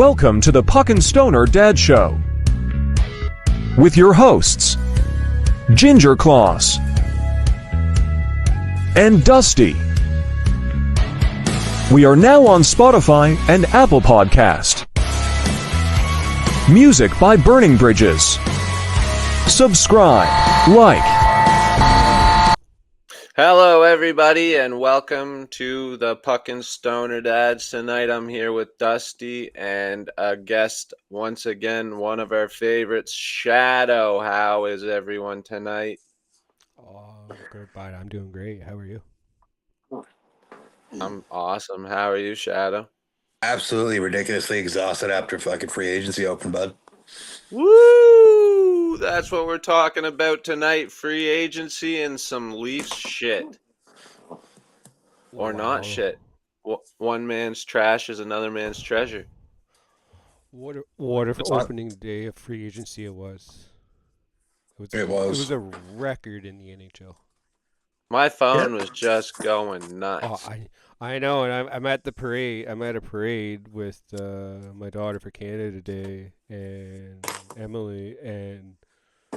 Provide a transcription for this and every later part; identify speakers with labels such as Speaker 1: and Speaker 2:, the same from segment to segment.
Speaker 1: Welcome to the Puck and Stoner Dad Show with your hosts, Ginger Claus and Dusty. We are now on Spotify and Apple Podcast. Music by Burning Bridges. Subscribe, like.
Speaker 2: Hello, everybody, and welcome to the Puck and Stoner Dads. Tonight I'm here with Dusty and a guest, once again, one of our favorites, Shadow. How is everyone tonight?
Speaker 3: Oh, goodbye. I'm doing great. How are you?
Speaker 2: I'm awesome. How are you, Shadow?
Speaker 4: Absolutely ridiculously exhausted after fucking free agency open, bud.
Speaker 2: Woo! That's what we're talking about tonight. Free agency and some Leafs shit. Or not shit. One man's trash is another man's treasure.
Speaker 3: What if opening day of free agency it was? It was a record in the NHL.
Speaker 2: My phone was just going nuts.
Speaker 3: Oh, I know, and I'm at the parade. I'm at a parade with my daughter for Canada Day and Emily, and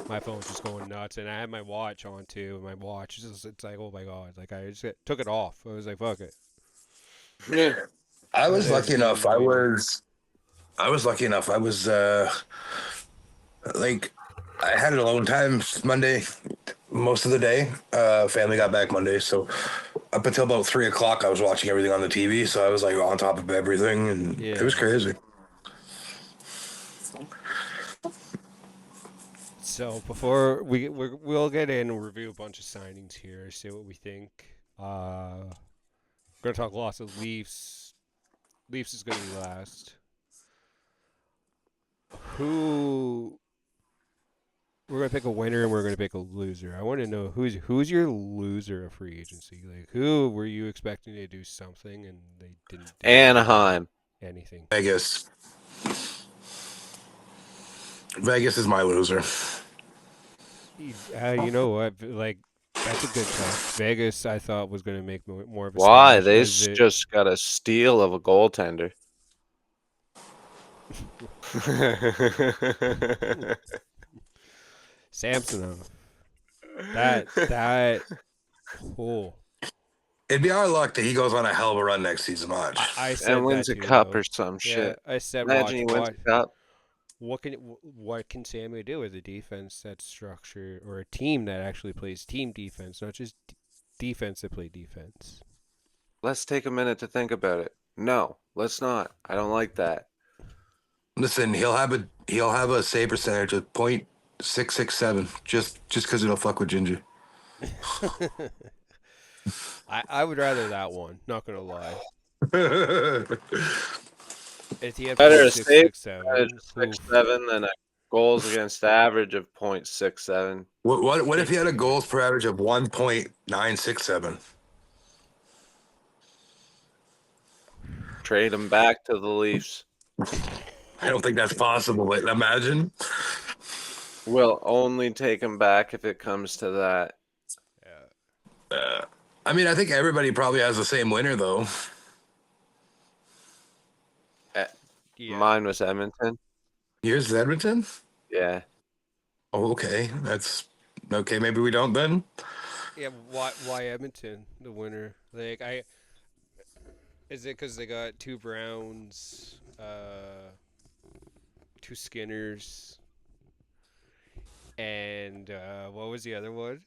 Speaker 3: my phone's just going nuts. And I had my watch on too. And my watch it's like, oh my god! Like I just took it off. I was like, fuck it.
Speaker 2: Yeah.
Speaker 4: I was lucky enough. I was like, I had alone time Monday most of the day. Family got back Monday, so up until about 3 o'clock, I was watching everything on the TV. So I was like on top of everything, and It was crazy.
Speaker 3: So before we'll get in and review a bunch of signings here, see what we think. We're gonna talk lots of Leafs. Leafs is gonna be last. We're gonna pick a winner and we're gonna pick a loser. I want to know who's your loser of free agency. Like, who were you expecting to do something and they didn't do
Speaker 2: Anaheim.
Speaker 3: anything?
Speaker 4: Vegas is my loser.
Speaker 3: You know what? Like, that's a good choice. Vegas, I thought, was going to make more of a
Speaker 2: Why?
Speaker 3: splash.
Speaker 2: They just got a steal of a goaltender.
Speaker 3: Samsonov. That cool.
Speaker 4: It'd be our luck that he goes on a hell of a run next season. Watch.
Speaker 3: I said
Speaker 2: and wins
Speaker 3: that
Speaker 2: a
Speaker 3: too,
Speaker 2: cup
Speaker 3: though.
Speaker 2: or some
Speaker 3: Yeah,
Speaker 2: shit.
Speaker 3: I said,
Speaker 2: Imagine he wins a cup.
Speaker 3: What can Sammy do with a defense that's structured, or a team that actually plays team defense, not just defense that play defense?
Speaker 2: Let's take a minute to think about it. No, let's not. I don't like that.
Speaker 4: Listen, he'll have a save percentage of .667 just because it'll fuck with Ginger.
Speaker 3: I would rather that one. Not gonna lie. If he had
Speaker 2: Better a
Speaker 3: 6.67,
Speaker 2: save 6.7 than a goals against average of .67.
Speaker 4: What if he had a goals per average of 1.967?
Speaker 2: Trade him back to the Leafs.
Speaker 4: I don't think that's possible, but imagine.
Speaker 2: We'll only take him back if it comes to that.
Speaker 4: I mean, I think everybody probably has the same winner, though.
Speaker 3: Yeah.
Speaker 2: Mine was Edmonton.
Speaker 4: Yours is Edmonton?
Speaker 2: Yeah.
Speaker 4: Oh, okay. That's okay. Maybe we don't then.
Speaker 3: Yeah, why Edmonton, the winner? Like, is it because they got 2 Browns, 2 Skinners, and what was the other one?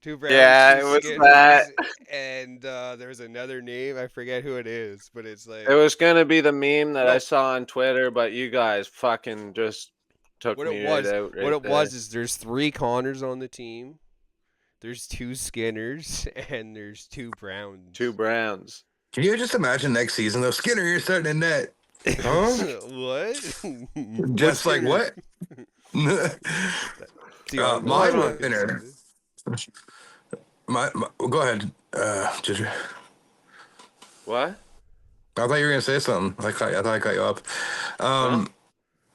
Speaker 3: 2 Browns.
Speaker 2: Yeah,
Speaker 3: 2
Speaker 2: it was
Speaker 3: Skinners,
Speaker 2: that.
Speaker 3: And there's another name. I forget who it is, but it's like,
Speaker 2: It was going to be the meme that I saw on Twitter, but you guys fucking just took me right out.
Speaker 3: What it was is there's 3 Connors on the team. There's 2 Skinners and there's 2 Browns.
Speaker 2: 2 Browns.
Speaker 4: Can you just imagine next season, though? Skinner, you're starting in net. Huh?
Speaker 3: What?
Speaker 4: Just like what? My winner. Go ahead, Ginger.
Speaker 2: What?
Speaker 4: I thought you were gonna say something. I thought I cut you up.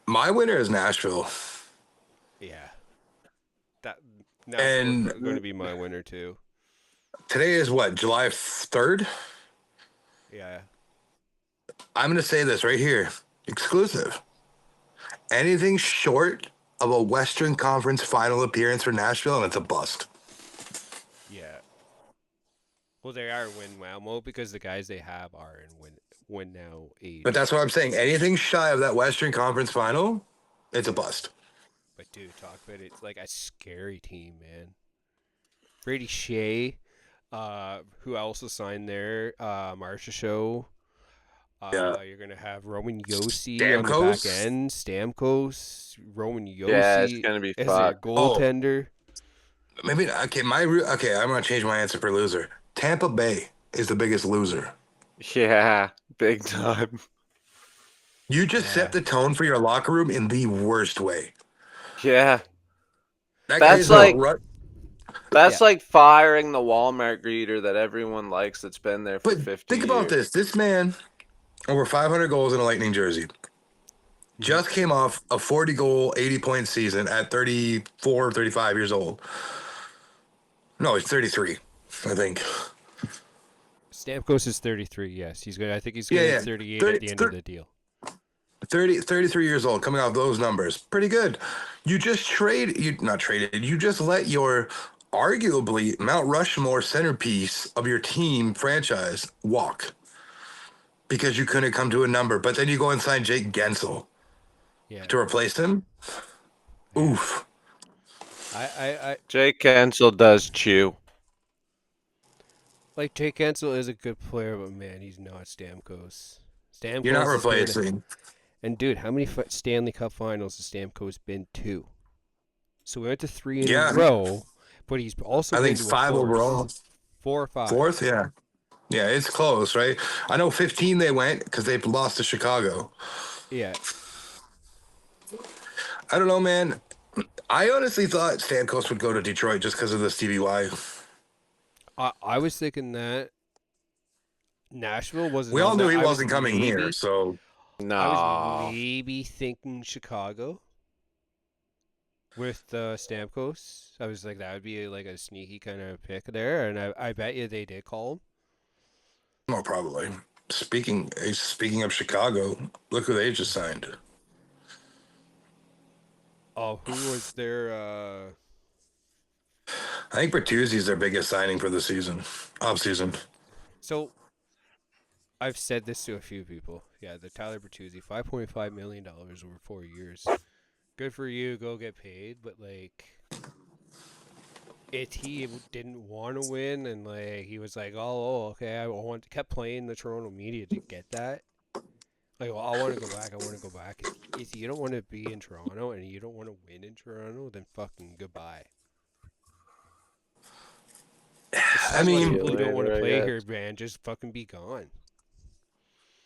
Speaker 4: My winner is Nashville.
Speaker 3: Yeah. That's going to be my winner too.
Speaker 4: Today is what, July 3rd?
Speaker 3: Yeah.
Speaker 4: I'm gonna say this right here. Exclusive. Anything short of a Western Conference final appearance for Nashville, and it's a bust.
Speaker 3: Yeah. Well, they are win now mode because the guys they have are in win now age.
Speaker 4: But that's what I'm saying. Anything shy of that Western Conference final, it's a bust.
Speaker 3: But dude, talk about it. It's like a scary team, man. Brady Shea, who also signed there, Marsha Show.
Speaker 4: Yeah.
Speaker 3: You're gonna have Roman Yossi on the back end, Stamkos, Roman Yossi.
Speaker 2: Yeah, it's gonna be
Speaker 3: as
Speaker 2: fucked.
Speaker 3: their goaltender.
Speaker 4: Maybe okay. I'm gonna change my answer for loser. Tampa Bay is the biggest loser.
Speaker 2: Yeah, big time.
Speaker 4: You just set the tone for your locker room in the worst way.
Speaker 2: Yeah.
Speaker 4: That's
Speaker 2: like firing the Walmart greeter that everyone likes that's been there for 50 years.
Speaker 4: Think about this. This man, over 500 goals in a Lightning jersey, just came off a 40-goal, 80-point season at 34, 35 years old. No, he's 33, I think.
Speaker 3: Stamkos is 33, yes. He's good. I think he's going to be 38 at the end of the deal.
Speaker 4: 33 years old, coming off those numbers. Pretty good. You just you just let your arguably Mount Rushmore centerpiece of your team franchise walk because you couldn't come to a number. But then you go and sign Jake Gensel to replace him. Yeah. Oof.
Speaker 2: Jake Gensel does chew.
Speaker 3: Like, Jake Gensel is a good player, but man, he's not Stamkos. Stamkos
Speaker 4: You're not replacing.
Speaker 3: And dude, how many Stanley Cup Finals has Stamkos been to? So we went to 3 in a row, but he's also
Speaker 4: I think 5 overall.
Speaker 3: 4 or 5.
Speaker 4: Fourth, yeah. Yeah, it's close, right? I know 15 they went because they lost to Chicago.
Speaker 3: Yeah.
Speaker 4: I don't know, man. I honestly thought Stamkos would go to Detroit just because of the Stevie Y.
Speaker 3: I was thinking that Nashville wasn't.
Speaker 4: We all knew he wasn't coming here, so...
Speaker 2: No.
Speaker 3: I was maybe thinking Chicago with Stamkos. I was like, that would be like a sneaky kind of pick there, and I bet you they did call him.
Speaker 4: No, probably. Speaking of Chicago, look who they just signed.
Speaker 3: Oh, who was their...
Speaker 4: I think Bertuzzi's their biggest signing for the off-season.
Speaker 3: So, I've said this to a few people. Yeah, the Tyler Bertuzzi, $5.5 million over 4 years. Good for you, go get paid. But, like, if he didn't want to win and, like, he was like, okay, kept playing the Toronto media to get that. Like, well, I want to go back. If you don't want to be in Toronto and you don't want to win in Toronto, then fucking goodbye.
Speaker 4: I mean,
Speaker 3: people who don't want to play here, man, just fucking be gone.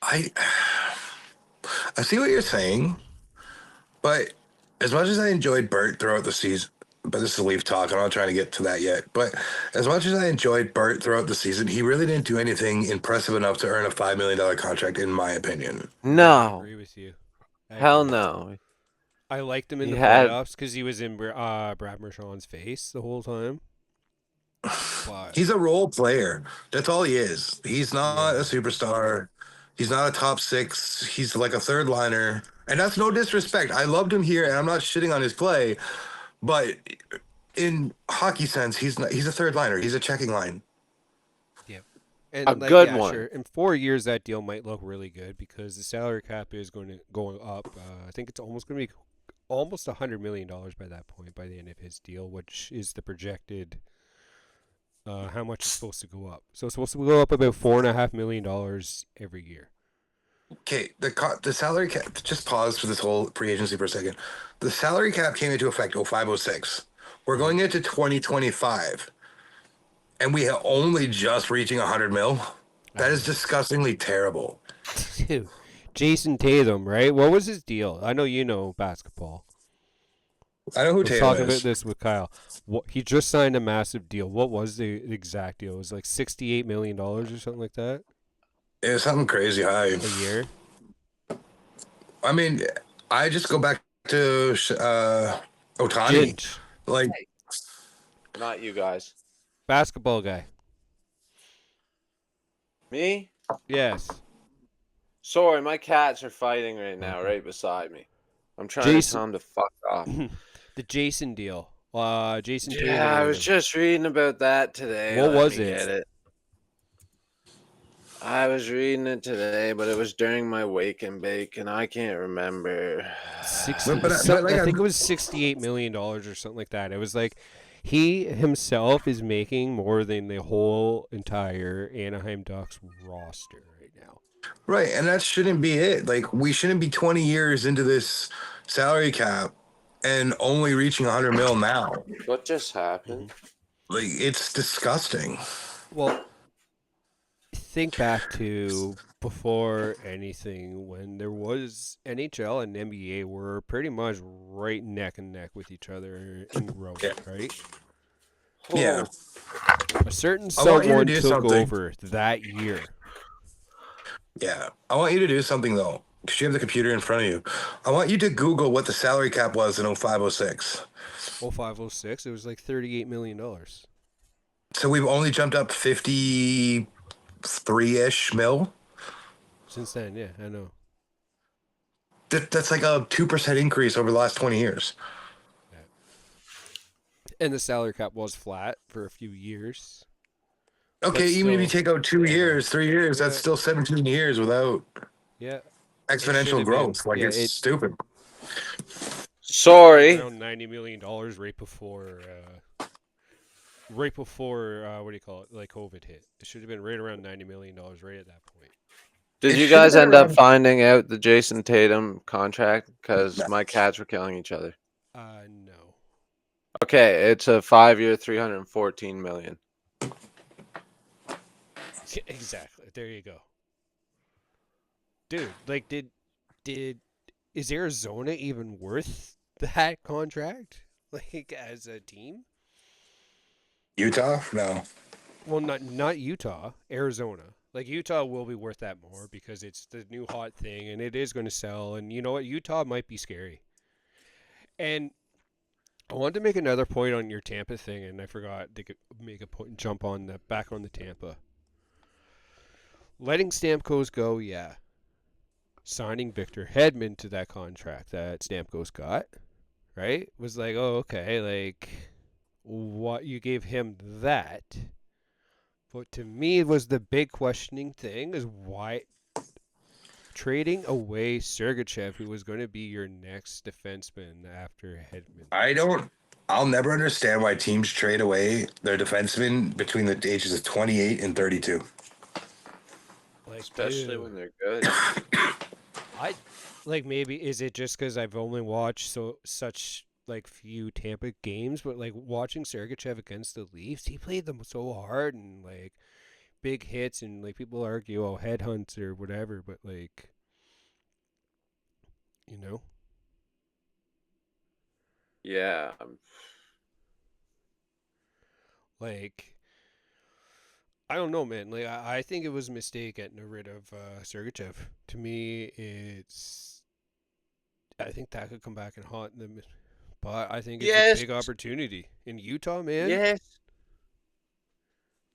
Speaker 4: I see what you're saying, but as much as I enjoyed Bert throughout the season, but this is Leaf talk, I'm not trying to get to that yet, but as much as I enjoyed Bert throughout the season, he really didn't do anything impressive enough to earn a $5 million contract, in my opinion.
Speaker 2: No.
Speaker 3: I agree with you.
Speaker 2: Hell no.
Speaker 3: I liked him in the playoffs because he was in Brad Marchand's face the whole time. But
Speaker 4: he's a role player. That's all he is. He's not a superstar. He's not a top 6. He's like a third liner. And that's no disrespect. I loved him here, and I'm not shitting on his play. But in hockey sense, he's a third liner. He's a checking line.
Speaker 3: Yeah. And
Speaker 2: a good one.
Speaker 3: Sure. In 4 years, that deal might look really good because the salary cap is going up. I think it's almost going to be almost $100 million by that point, by the end of his deal, which is the projected... how much it's supposed to go up. So it's supposed to go up about $4.5 million every year.
Speaker 4: Okay, the salary cap, just pause for this whole free agency for a second. The salary cap came into effect 05-06. We're going into 2025, and we are only just reaching 100 mil. That is disgustingly terrible.
Speaker 3: Dude, Jason Tatum, right? What was his deal? I know you know basketball.
Speaker 4: I know who Tatum is. I was
Speaker 3: talking about this with Kyle. He just signed a massive deal. What was the exact deal? It was like $68 million or something like that?
Speaker 4: It was something crazy high.
Speaker 3: A year?
Speaker 4: I mean, I just go back to Ohtani.
Speaker 3: Ginge.
Speaker 4: Like,
Speaker 2: not you guys.
Speaker 3: Basketball guy.
Speaker 2: Me?
Speaker 3: Yes.
Speaker 2: Sorry, my cats are fighting right now, right beside me. I'm trying to
Speaker 3: Jason,
Speaker 2: tell them to fuck off.
Speaker 3: the Jason deal. Jason
Speaker 2: Yeah, I was
Speaker 3: Tatum.
Speaker 2: just reading about that today.
Speaker 3: What
Speaker 2: Let
Speaker 3: was
Speaker 2: me
Speaker 3: it?
Speaker 2: get it. I was reading it today, but it was during my wake and bake, and I can't remember.
Speaker 3: 60.
Speaker 4: Like
Speaker 3: I think it was $68 million or something like that. It was like he himself is making more than the whole entire Anaheim Ducks roster right now.
Speaker 4: right, and that shouldn't be it. Like we shouldn't be 20 years into this salary cap and only reaching 100 mil now.
Speaker 2: What just happened?
Speaker 4: Like it's disgusting.
Speaker 3: Well, think back to before anything when there was NHL and NBA were pretty much right neck and neck with each other in growth,
Speaker 4: Yeah.
Speaker 3: right?
Speaker 4: Yeah.
Speaker 3: A certain
Speaker 4: I want you to
Speaker 3: someone
Speaker 4: do
Speaker 3: took
Speaker 4: something.
Speaker 3: over that year.
Speaker 4: Yeah. I want you to do something though, because you have the computer in front of you. I want you to Google what the salary cap was in 0506.
Speaker 3: 0506, it was like $38 million.
Speaker 4: So we've only jumped up 53-ish mil.
Speaker 3: Since then, yeah, I know.
Speaker 4: That's like a 2% increase over the last 20 years.
Speaker 3: Yeah. And the salary cap was flat for a few years.
Speaker 4: Okay, even if you take out 2 years, 3 years, that's still 17 years without exponential growth. Like it's stupid.
Speaker 2: Sorry.
Speaker 3: Around $90 million right before what do you call it? Like COVID hit. It should have been right around $90 million right at that point.
Speaker 2: Did you guys end up finding out the Jason Tatum contract? Because
Speaker 4: No.
Speaker 2: my cats were killing each other.
Speaker 3: No.
Speaker 2: Okay, it's a 5-year, $314 million.
Speaker 3: Exactly. There you go. Dude, like is Arizona even worth that contract? Like as a team?
Speaker 4: Utah? No.
Speaker 3: Well, not Utah, Arizona. Like Utah will be worth that more because it's the new hot thing and it is going to sell. And you know what? Utah might be scary. And I wanted to make another point on your Tampa thing, and I forgot to make a point, jump on the back on the Tampa. Letting Stamkos go, yeah. Signing Victor Hedman to that contract that Stamkos got, right? Was like, oh, okay, like what you gave him that. But to me, it was the big questioning thing is why trading away Sergachev, who was going to be your next defenseman after Hedman.
Speaker 4: I'll never understand why teams trade away their defensemen between the ages of 28 and 32.
Speaker 3: Like,
Speaker 2: especially when they're good.
Speaker 3: I like maybe is it just because I've only watched such like few Tampa games, but like watching Sergachev against the Leafs, he played them so hard and like big hits, and like people argue, oh, headhunts or whatever, but like, you know,
Speaker 2: Yeah.
Speaker 3: like I don't know, man. Like I think it was a mistake getting rid of Sergachev. To me, I think that could come back and haunt them. But I think it's a big opportunity in Utah, man.
Speaker 2: Yes.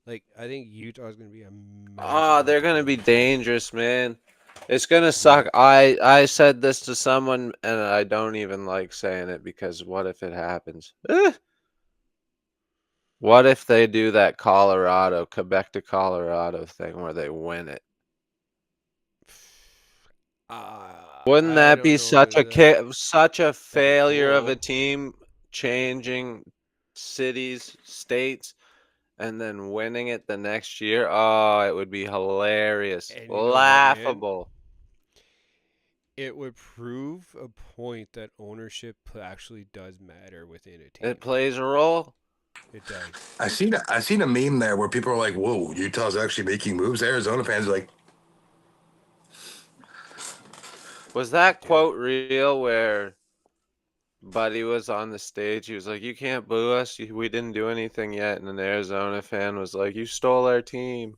Speaker 3: Like I think Utah is going to be a
Speaker 2: they're going to be dangerous, man. It's going to suck. I said this to someone, and I don't even like saying it because what if it happens? What if they do that Quebec to Colorado thing where they win it? Wouldn't that be such a failure of a team changing cities, states, and then winning it the next year? Oh, it would be hilarious.
Speaker 3: And
Speaker 2: laughable.
Speaker 3: It would prove a point that ownership actually does matter within a team.
Speaker 2: It plays a role.
Speaker 3: It does.
Speaker 4: I seen a meme there where people are like, "Whoa, Utah's actually making moves." Arizona fans are like,
Speaker 2: was that quote real where Buddy was on the stage? He was like, "You can't boo us. We didn't do anything yet." And an Arizona fan was like, "You stole our team."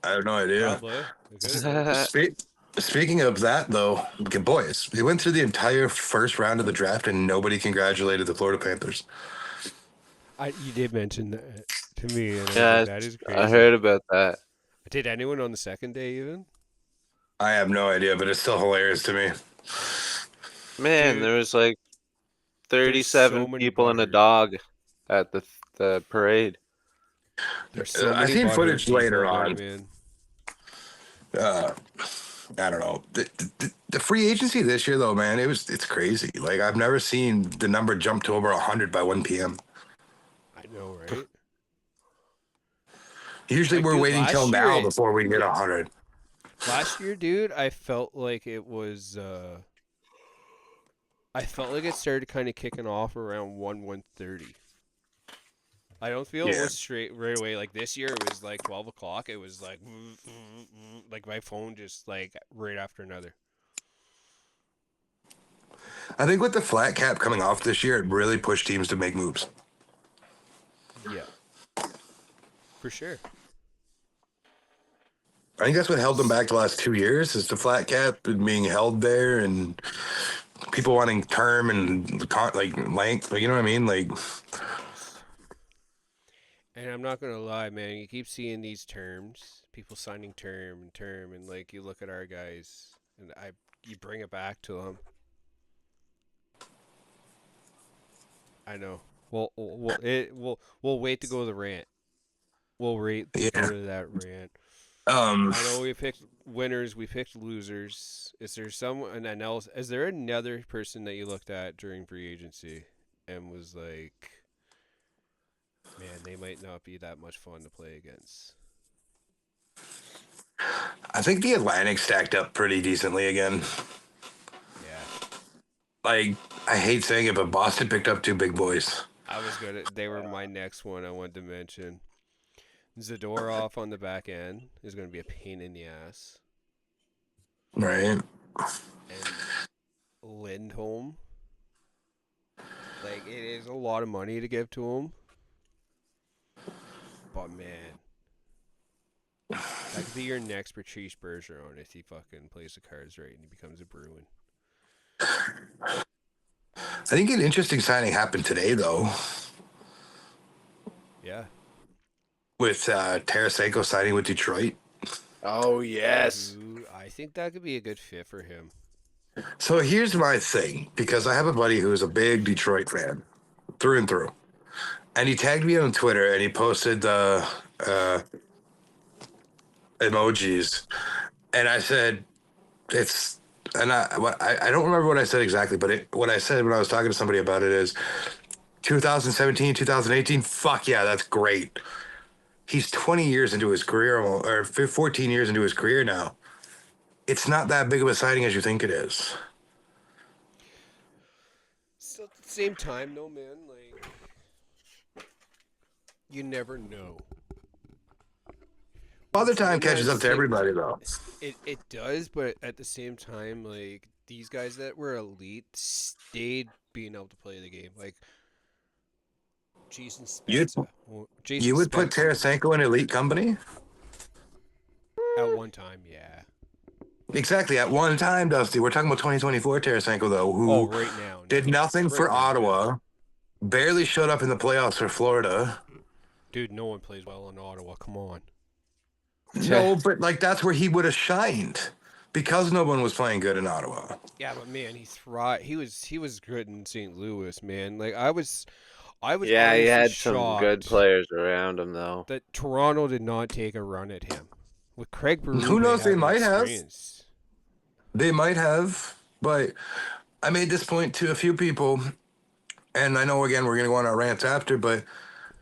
Speaker 4: I have no idea.
Speaker 3: Probably.
Speaker 4: Speaking of that, though, boys, they went through the entire first round of the draft and nobody congratulated the Florida Panthers.
Speaker 3: You did mention that to me, and
Speaker 2: yeah,
Speaker 3: like, that is crazy.
Speaker 2: I heard about that.
Speaker 3: Did anyone on the second day even?
Speaker 4: I have no idea, but it's still hilarious to me.
Speaker 2: Man,
Speaker 3: Dude,
Speaker 2: there was like
Speaker 3: there's so
Speaker 2: 37
Speaker 3: many
Speaker 2: people and a
Speaker 3: butters.
Speaker 2: dog at the parade.
Speaker 3: There's so
Speaker 4: I
Speaker 3: many
Speaker 4: seen
Speaker 3: butthurt
Speaker 4: footage
Speaker 3: people
Speaker 4: later
Speaker 3: about it,
Speaker 4: on.
Speaker 3: man.
Speaker 4: I don't know. The free agency this year, though, man, it's crazy. Like I've never seen the number jump to over 100 by 1 p.m.
Speaker 3: I know, right?
Speaker 4: Usually
Speaker 3: Like,
Speaker 4: we're
Speaker 3: dude,
Speaker 4: waiting till now before we get 100.
Speaker 3: last year, dude, I felt like it was. I felt like it started kind of kicking off around 1:30. I don't feel it
Speaker 4: Yeah.
Speaker 3: was straight right away. Like this year, it was like 12 o'clock. It was like my phone just like right after another.
Speaker 4: I think with the flat cap coming off this year, it really pushed teams to make moves.
Speaker 3: Yeah, for sure.
Speaker 4: I think that's what held them back the last 2 years is the flat cap being held there and people wanting term and like length. You know what I mean? Like,
Speaker 3: And I'm not gonna lie, man. You keep seeing these terms, people signing term, and like you look at our guys, and you bring it back to them. I know. We'll wait to go to the rant. We'll wait to go
Speaker 4: yeah.
Speaker 3: to that rant.
Speaker 4: Um,
Speaker 3: I know we picked winners, we picked losers. Is there someone else? Is there another person that you looked at during free agency and was like, man, they might not be that much fun to play against?
Speaker 4: I think the Atlantic stacked up pretty decently again.
Speaker 3: Yeah.
Speaker 4: Like, I hate saying it, but Boston picked up two big boys.
Speaker 3: I was good. They were my next one I wanted to mention. Zadorov on the back end is going to be a pain in the ass.
Speaker 4: Right.
Speaker 3: And Lindholm, like, it is a lot of money to give to him. But, man, that could be your next Patrice Bergeron if he fucking plays the cards right and he becomes a Bruin.
Speaker 4: I think an interesting signing happened today, though.
Speaker 3: Yeah.
Speaker 4: With Tarasenko signing with Detroit.
Speaker 2: Oh yes.
Speaker 3: Dude, I think that could be a good fit for him.
Speaker 4: So here's my thing, because I have a buddy who's a big Detroit fan, through and through. And he tagged me on Twitter and he posted the emojis. And I said, it's, and I don't remember what I said exactly, but what I said when I was talking to somebody about it is 2017, 2018, fuck yeah, that's great. He's 20 years into his career, or 14 years into his career now. It's not that big of a signing as you think it is.
Speaker 3: Still at the same time, though, man, like, you never know.
Speaker 4: Father time catches up to everybody, though.
Speaker 3: It does, but at the same time, like, these guys that were elite stayed being able to play the game. Like, Jason Spezza.
Speaker 4: You would put Tarasenko in elite company?
Speaker 3: At one time, yeah.
Speaker 4: Exactly. At one time, Dusty. We're talking about 2024 Tarasenko, though, who
Speaker 3: right now
Speaker 4: did nothing for Ottawa, barely showed up in the playoffs for Florida.
Speaker 3: Dude, no one plays well in Ottawa. Come on.
Speaker 4: No, but like that's where he would have shined because no one was playing good in Ottawa.
Speaker 3: Yeah, but man, he thrived. He was good in St. Louis, man. Like I was.
Speaker 2: Yeah, he had some good players around him, though.
Speaker 3: That Toronto did not take a run at him. With Craig Berube,
Speaker 4: who knows? They might have.
Speaker 3: Experience.
Speaker 4: They might have, but I made this point to a few people, and I know again we're gonna go on our rants after, but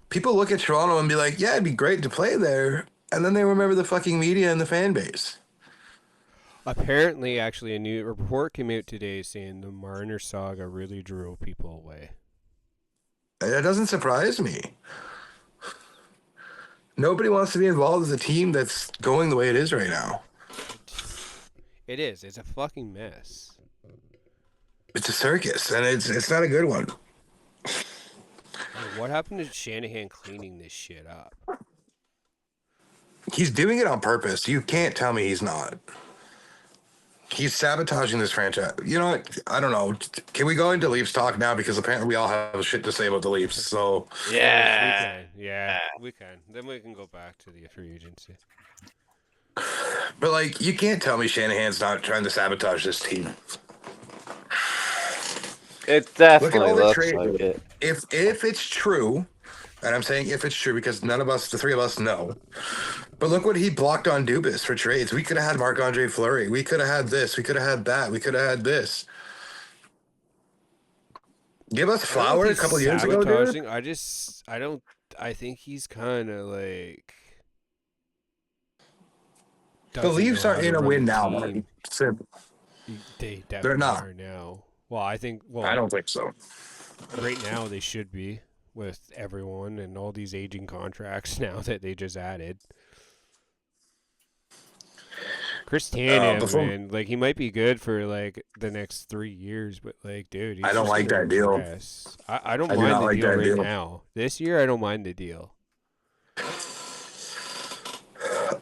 Speaker 4: people look at Toronto and be like, "Yeah, it'd be great to play there," and then they remember the fucking media and the fan base.
Speaker 3: Apparently, actually, a new report came out today saying the Marner saga really drove people away.
Speaker 4: That doesn't surprise me. Nobody wants to be involved with a team that's going the way it is right now.
Speaker 3: It is. It's a fucking mess.
Speaker 4: It's a circus, and it's not a good one.
Speaker 3: What happened to Shanahan cleaning this shit up?
Speaker 4: He's doing it on purpose. You can't tell me he's not. He's sabotaging this franchise. You know what? I don't know. Can we go into Leafs talk now? Because apparently we all have shit to say about the Leafs. So
Speaker 3: yeah, we can. Then we can go back to the free agency.
Speaker 4: But like, you can't tell me Shanahan's not trying to sabotage this team.
Speaker 2: It
Speaker 4: Look at
Speaker 2: definitely
Speaker 4: all the
Speaker 2: looks
Speaker 4: trade.
Speaker 2: like it.
Speaker 4: If it's true, and I'm saying if it's true because none of us, the three of us, know. But look what he blocked on Dubas for trades. We could have had Marc-Andre Fleury. We could have had this. We could have had that. We could have had this. Give us
Speaker 3: I don't know if
Speaker 4: Flower a
Speaker 3: he's
Speaker 4: couple years ago, dude.
Speaker 3: sabotaging. I think he's kind of like.
Speaker 4: The
Speaker 3: Doesn't
Speaker 4: Leafs
Speaker 3: know how
Speaker 4: aren't in
Speaker 3: to
Speaker 4: a
Speaker 3: run
Speaker 4: win
Speaker 3: the
Speaker 4: now,
Speaker 3: team.
Speaker 4: man. Simple.
Speaker 3: They
Speaker 4: They're
Speaker 3: definitely
Speaker 4: not.
Speaker 3: are now. Well, I think. Well,
Speaker 4: I don't think so.
Speaker 3: right now they should be with everyone and all these aging contracts now that they just added. Chris Tanev, man, like he might be good for like the next 3 years, but like, dude, he's
Speaker 4: I don't
Speaker 3: just
Speaker 4: like
Speaker 3: gonna
Speaker 4: that deal.
Speaker 3: regress. I don't
Speaker 4: I do
Speaker 3: mind
Speaker 4: not
Speaker 3: the
Speaker 4: like
Speaker 3: deal
Speaker 4: that
Speaker 3: right
Speaker 4: deal.
Speaker 3: now. This year, I don't mind the deal.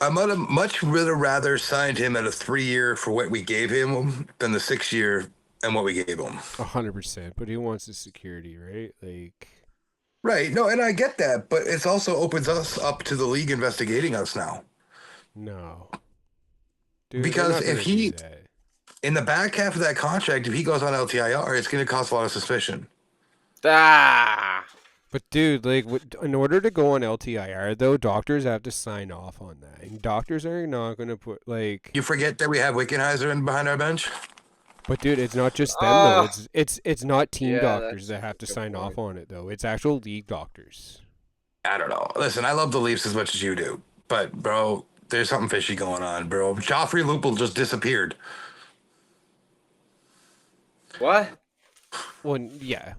Speaker 4: I might have much rather signed him at a 3-year for what we gave him than the 6-year and what we gave him.
Speaker 3: 100%, but he wants the security, right? Like,
Speaker 4: Right. No, and I get that, but it also opens us up to the league investigating us now.
Speaker 3: no, dude, they're
Speaker 4: Because
Speaker 3: not
Speaker 4: if
Speaker 3: gonna do
Speaker 4: he,
Speaker 3: that.
Speaker 4: in the back half of that contract, if he goes on LTIR, it's going to cause a lot of suspicion.
Speaker 2: Ah.
Speaker 3: But dude, like, in order to go on LTIR, though, doctors have to sign off on that, and doctors are not gonna put like.
Speaker 4: You forget that we have Wickenheiser in behind our bench.
Speaker 3: But dude, it's not just them though. It's not team
Speaker 2: Yeah,
Speaker 3: doctors
Speaker 2: that's
Speaker 3: that have to
Speaker 2: a good
Speaker 3: sign
Speaker 2: point.
Speaker 3: off on it though. It's actual league doctors.
Speaker 4: I don't know. Listen, I love the Leafs as much as you do, but bro, there's something fishy going on, bro. Joffrey Lupul just disappeared.
Speaker 2: What?
Speaker 3: Well, yeah.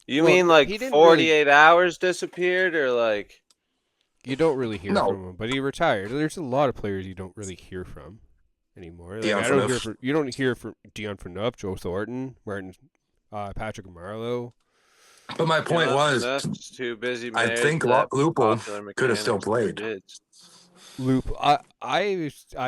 Speaker 2: You
Speaker 3: Well,
Speaker 2: mean like
Speaker 3: he didn't
Speaker 2: 48 hours disappeared, or like?
Speaker 3: You don't really hear
Speaker 4: No.
Speaker 3: from him, but he retired. There's a lot of players you don't really hear from anymore. Like,
Speaker 4: Dion
Speaker 3: I don't
Speaker 4: Phaneuf.
Speaker 3: hear from you don't hear from Dion Phaneuf, Joe Thornton, Martin, Patrick Marleau.
Speaker 4: But my point was,
Speaker 2: That's too busy.
Speaker 4: I
Speaker 2: Married
Speaker 4: think
Speaker 2: to that
Speaker 4: Lupul
Speaker 2: popular
Speaker 4: could have still
Speaker 2: mechanics
Speaker 4: played.
Speaker 2: kids.
Speaker 3: Loop, I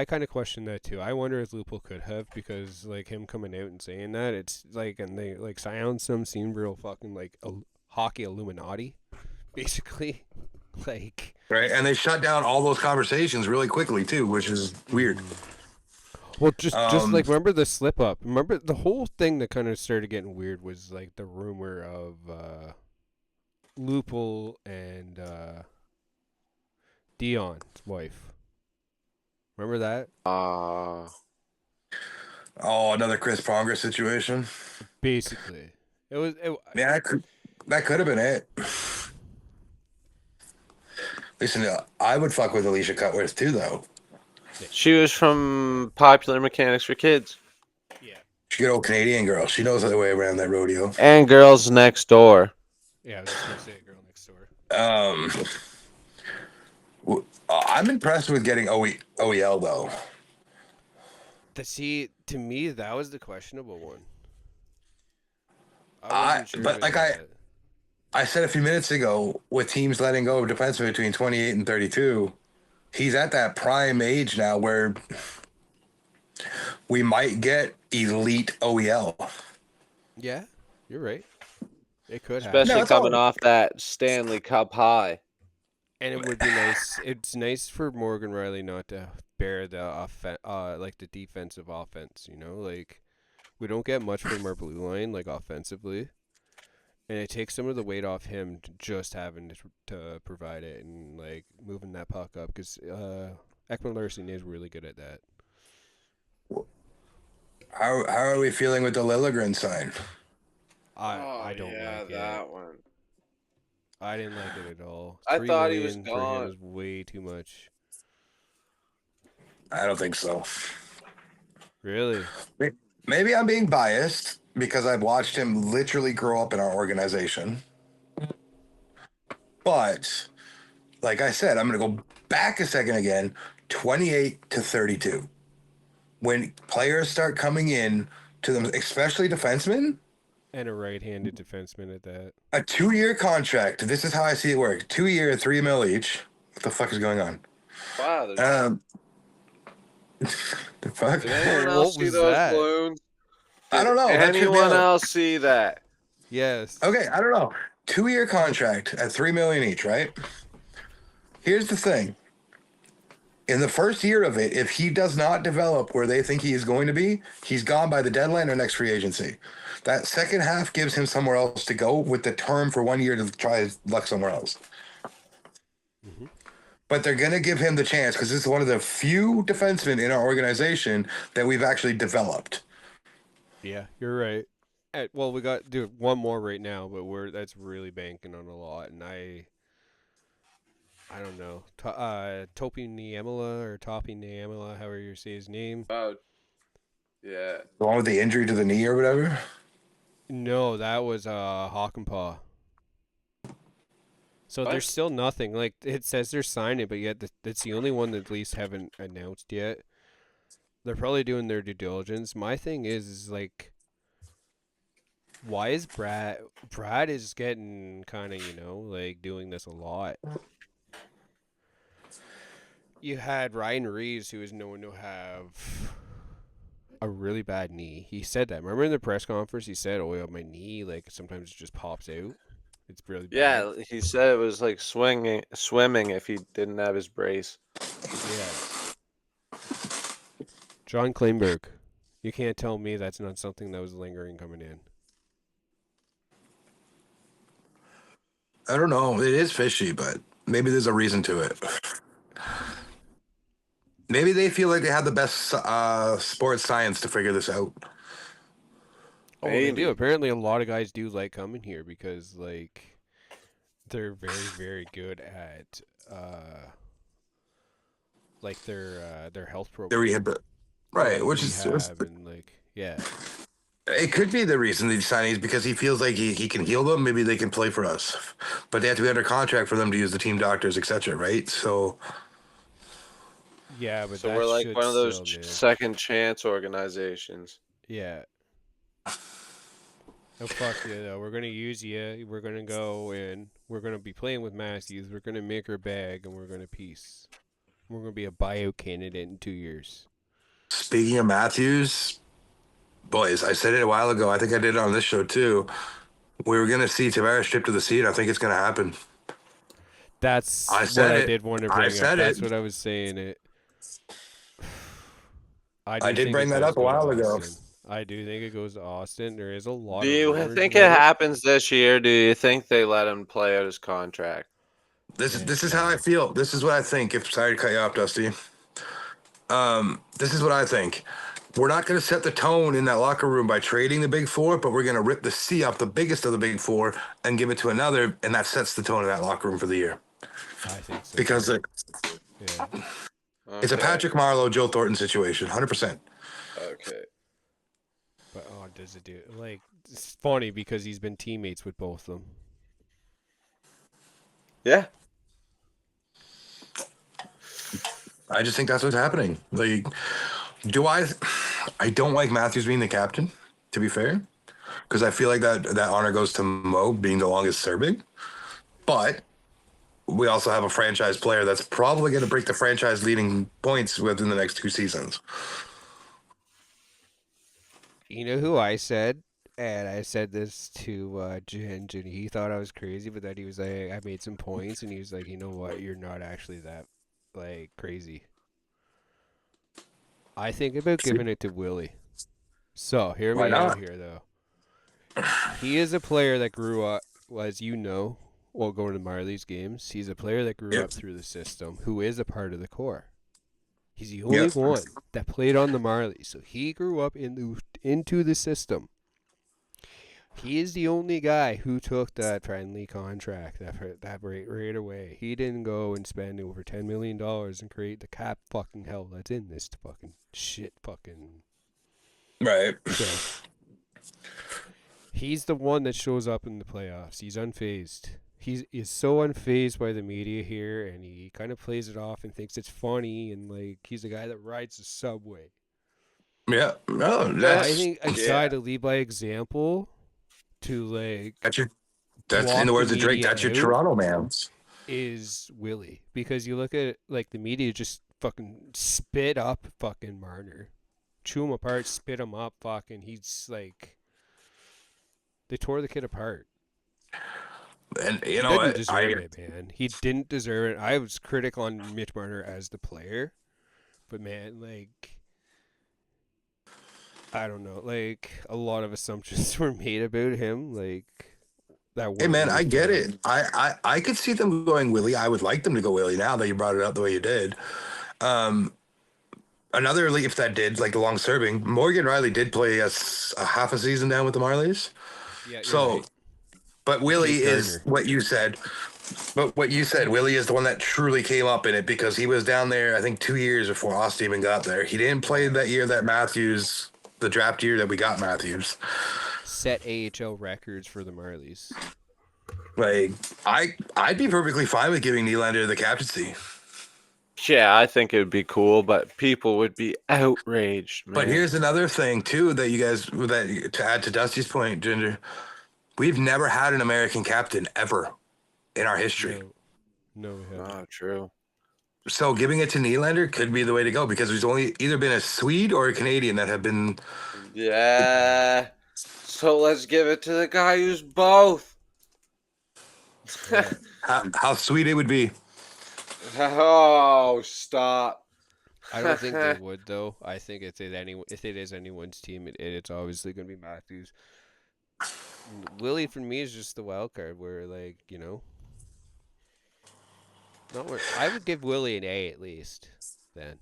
Speaker 3: kind of question that too. I wonder if Lupul could have, because like him coming out and saying that, it's like, and they like sound some seem real fucking like a hockey Illuminati, basically, like.
Speaker 4: Right, and they shut down all those conversations really quickly too, which is weird.
Speaker 3: Well, just like, remember the slip up. Remember the whole thing that kind of started getting weird was like the rumor of Lupul and Dion's wife. Remember that?
Speaker 4: Oh, another Chris Pronger situation.
Speaker 3: Basically, it was.
Speaker 4: Yeah, that could have been it. Listen, I would fuck with Alicia Cutworth too, though.
Speaker 2: She was from Popular Mechanics for Kids.
Speaker 3: Yeah.
Speaker 4: She's a good old Canadian girl. She knows the way around that rodeo.
Speaker 2: And Girls Next Door.
Speaker 3: Yeah, I was just gonna say Girl Next Door.
Speaker 4: I'm impressed with getting OEL though.
Speaker 3: To me, that was the questionable one.
Speaker 4: I said a few minutes ago, with teams letting go of defensemen between 28 and 32, he's at that prime age now where we might get elite OEL.
Speaker 3: Yeah, you're right. It could happen.
Speaker 2: Especially coming off that Stanley Cup high.
Speaker 3: And it would be nice. It's nice for Morgan Riley not to bear the the defensive offense. You know, like we don't get much from our blue line, like offensively, and it takes some of the weight off him just having to provide it and like moving that puck up, because Ekman Larson is really good at that.
Speaker 4: How are we feeling with the Liljegren sign?
Speaker 3: I don't like
Speaker 2: that
Speaker 3: it.
Speaker 2: one.
Speaker 3: I didn't like it at all.
Speaker 2: I
Speaker 3: $3
Speaker 2: thought he was
Speaker 3: million for him
Speaker 2: gone.
Speaker 3: is way too much.
Speaker 4: I don't think so.
Speaker 3: Really?
Speaker 4: Maybe I'm being biased because I've watched him literally grow up in our organization. But, like I said, I'm going to go back a second again, 28 to 32. When players start coming in to them, especially defensemen.
Speaker 3: And a right-handed defenseman at that.
Speaker 4: A 2-year contract. This is how I see it work. 2-year, $3 million each. What the fuck is going on?
Speaker 2: Wow.
Speaker 4: The fuck?
Speaker 2: Did anyone else see those balloons?
Speaker 4: I don't know.
Speaker 2: Anyone else see that?
Speaker 3: Yes.
Speaker 4: Okay, I don't know. 2-year contract at $3 million each, right? Here's the thing. In the first year of it, if he does not develop where they think he is going to be, he's gone by the deadline or next free agency. That second half gives him somewhere else to go with the term for 1 year to try his luck somewhere else.
Speaker 3: Mm-hmm.
Speaker 4: But they're going to give him the chance because this is one of the few defensemen in our organization that we've actually developed.
Speaker 3: Yeah, you're right. Well, we got do one more right now, but that's really banking on a lot, and I don't know. Topi Niemela or Topi Niemela, however you say his name.
Speaker 2: Oh, yeah.
Speaker 4: The one with the injury to the knee or whatever?
Speaker 3: No, that was Hockenpah. So
Speaker 2: What?
Speaker 3: there's still nothing. Like, it says they're signing, but yet it's the only one that at least haven't announced yet. They're probably doing their due diligence. My thing is like, why is Brad is getting kind of, like doing this a lot. You had Ryan Reeves, who is known to have a really bad knee. He said that. Remember in the press conference, he said, "Oh, yeah, my knee, like sometimes it just pops out. It's really bad."
Speaker 2: Yeah, he said it was like swimming if he didn't have his brace.
Speaker 3: Yeah. John Kleinberg, you can't tell me that's not something that was lingering coming in.
Speaker 4: I don't know. It is fishy, but maybe there's a reason to it. Maybe they feel like they have the best sports science to figure this out.
Speaker 3: Oh, they do. Apparently, a lot of guys do like coming here because, like, they're very, very good at, like their health program.
Speaker 4: Their rehab, right? Which is
Speaker 3: and like, yeah.
Speaker 4: It could be the reason these signings because he feels like he can heal them. Maybe they can play for us, but they have to be under contract for them to use the team doctors, etc. Right? So.
Speaker 3: Yeah, but
Speaker 2: so we're like one of those second chance organizations.
Speaker 3: Yeah. Oh fuck yeah! Though. We're gonna use you. We're gonna go and we're gonna be playing with Matthews. We're gonna make our bag and we're gonna peace. We're gonna be a buyout candidate in 2 years.
Speaker 4: Speaking of Matthews, boys, I said it a while ago. I think I did it on this show too. We were gonna see Tavares stripped to the seat. I think it's gonna happen.
Speaker 3: That's what I did want to bring up. That's what I was saying. I
Speaker 4: did bring that up a while ago.
Speaker 3: I do think it goes to Austin. There is a lot.
Speaker 2: Do you think it happens this year? Do you think they let him play out his contract?
Speaker 4: This is how I feel. This is what I think. Sorry to cut you off, Dusty. This is what I think. We're not going to set the tone in that locker room by trading the big four, but we're going to rip the C off the biggest of the big four and give it to another, and that sets the tone in that locker room for the year.
Speaker 3: I think so.
Speaker 4: Because it's a Patrick Marleau, Joe Thornton situation, 100%.
Speaker 2: Okay.
Speaker 3: But does it do it? Like, it's funny because he's been teammates with both of them.
Speaker 2: Yeah.
Speaker 4: I just think that's what's happening. Like, I don't like Matthews being the captain, to be fair, because I feel like that honor goes to Mo being the longest serving. But we also have a franchise player that's probably going to break the franchise leading points within the next 2 seasons.
Speaker 3: You know who I said? And I said this to Ginge, and he thought I was crazy, but then he was like, I made some points, and he was like, you know what? You're not actually that, like, crazy. I think about giving it to Willie. So, hear me out here, though. He is a player that grew up, as you know, while going to Marley's games. He's a player that grew up through the system, who is a part of the core. He's the only one that played on the Marlies, so he grew up into the system. He is the only guy who took that friendly contract that right away. He didn't go and spend over $10 million and create the cap fucking hell that's in this fucking shit fucking...
Speaker 4: Right.
Speaker 3: So, he's the one that shows up in the playoffs. He's unfazed. He is so unfazed by the media here, and he kind of plays it off and thinks it's funny, and like he's the guy that rides the subway.
Speaker 4: Yeah, no,
Speaker 3: I think a guy to lead by example, to like
Speaker 4: that's in the words of Drake. That's your Toronto man.
Speaker 3: Is Willie, because you look at like the media just fucking spit up fucking Marner, chew him apart, spit him up, fucking. He's like, they tore the kid apart.
Speaker 4: And
Speaker 3: He didn't deserve it, man. He didn't deserve it. I was critical on Mitch Marner as the player, but man, like, I don't know. Like, a lot of assumptions were made about him, like, that
Speaker 4: Hey
Speaker 3: weren't
Speaker 4: man,
Speaker 3: really
Speaker 4: I get
Speaker 3: fair.
Speaker 4: it. I could see them going Willie. I would like them to go Willie now that you brought it up the way you did. Um, Another Leaf that did, like the long serving, Morgan Riley did play a half a season down with the Marlies.
Speaker 3: Yeah, you're
Speaker 4: So,
Speaker 3: right.
Speaker 4: but Willie
Speaker 3: Jake
Speaker 4: is
Speaker 3: Gardner.
Speaker 4: what you said. But what you said, Willie is the one that truly came up in it because he was down there, I think, 2 years before Austin even got there. He didn't play that year that Matthews, the draft year that we got Matthews.
Speaker 3: Set AHL records for the Marlies.
Speaker 4: Like, I'd be perfectly fine with giving Nylander the captaincy.
Speaker 2: Yeah, I think it would be cool, but people would be outraged, man.
Speaker 4: But here's another thing too that you guys that to add to Dusty's point, Ginger. We've never had an American captain ever in our history.
Speaker 3: No, we haven't.
Speaker 2: Oh, true.
Speaker 4: So giving it to Nylander could be the way to go because there's only either been a Swede or a Canadian that have been.
Speaker 2: Yeah. So let's give it to the guy who's both.
Speaker 3: Yeah.
Speaker 4: How sweet it would be.
Speaker 2: Oh, stop.
Speaker 3: I don't think they would, though. I think if it is anyone's team, it's obviously going to be Matthews. Willie, for me, is just the wild card where, like, you know. Not where, I would give Willie an A at least, then.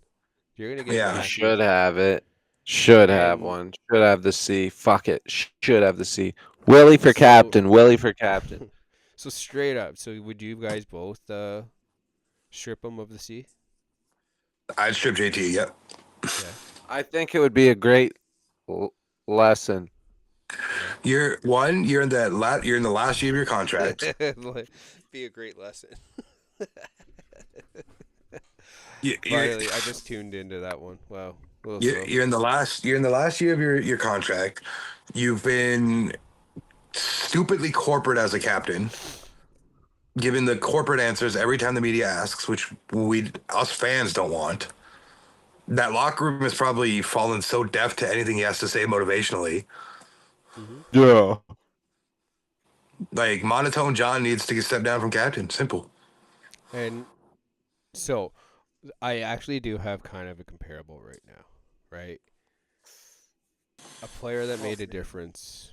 Speaker 3: You're going to give Matthews.
Speaker 2: Should have it. Should have one. Should have the C. Fuck it. Should have the C. Willie for captain. Willie for captain.
Speaker 3: So straight up. So would you guys both strip him of the C?
Speaker 4: I'd strip JT. Yep.
Speaker 3: Yeah.
Speaker 2: I think it would be a great lesson.
Speaker 4: You're in the last year of your contract.
Speaker 3: Be a great lesson.
Speaker 4: Finally,
Speaker 3: I just tuned into that one. Wow.
Speaker 4: You're in the last year of your contract. You've been stupidly corporate as a captain, giving the corporate answers every time the media asks, which us fans don't want. That locker room has probably fallen so deaf to anything he has to say motivationally.
Speaker 2: Mm-hmm. Yeah.
Speaker 4: Like, monotone John needs to step down from captain. Simple.
Speaker 3: And so I actually do have kind of a comparable right now, right? A player that made a difference,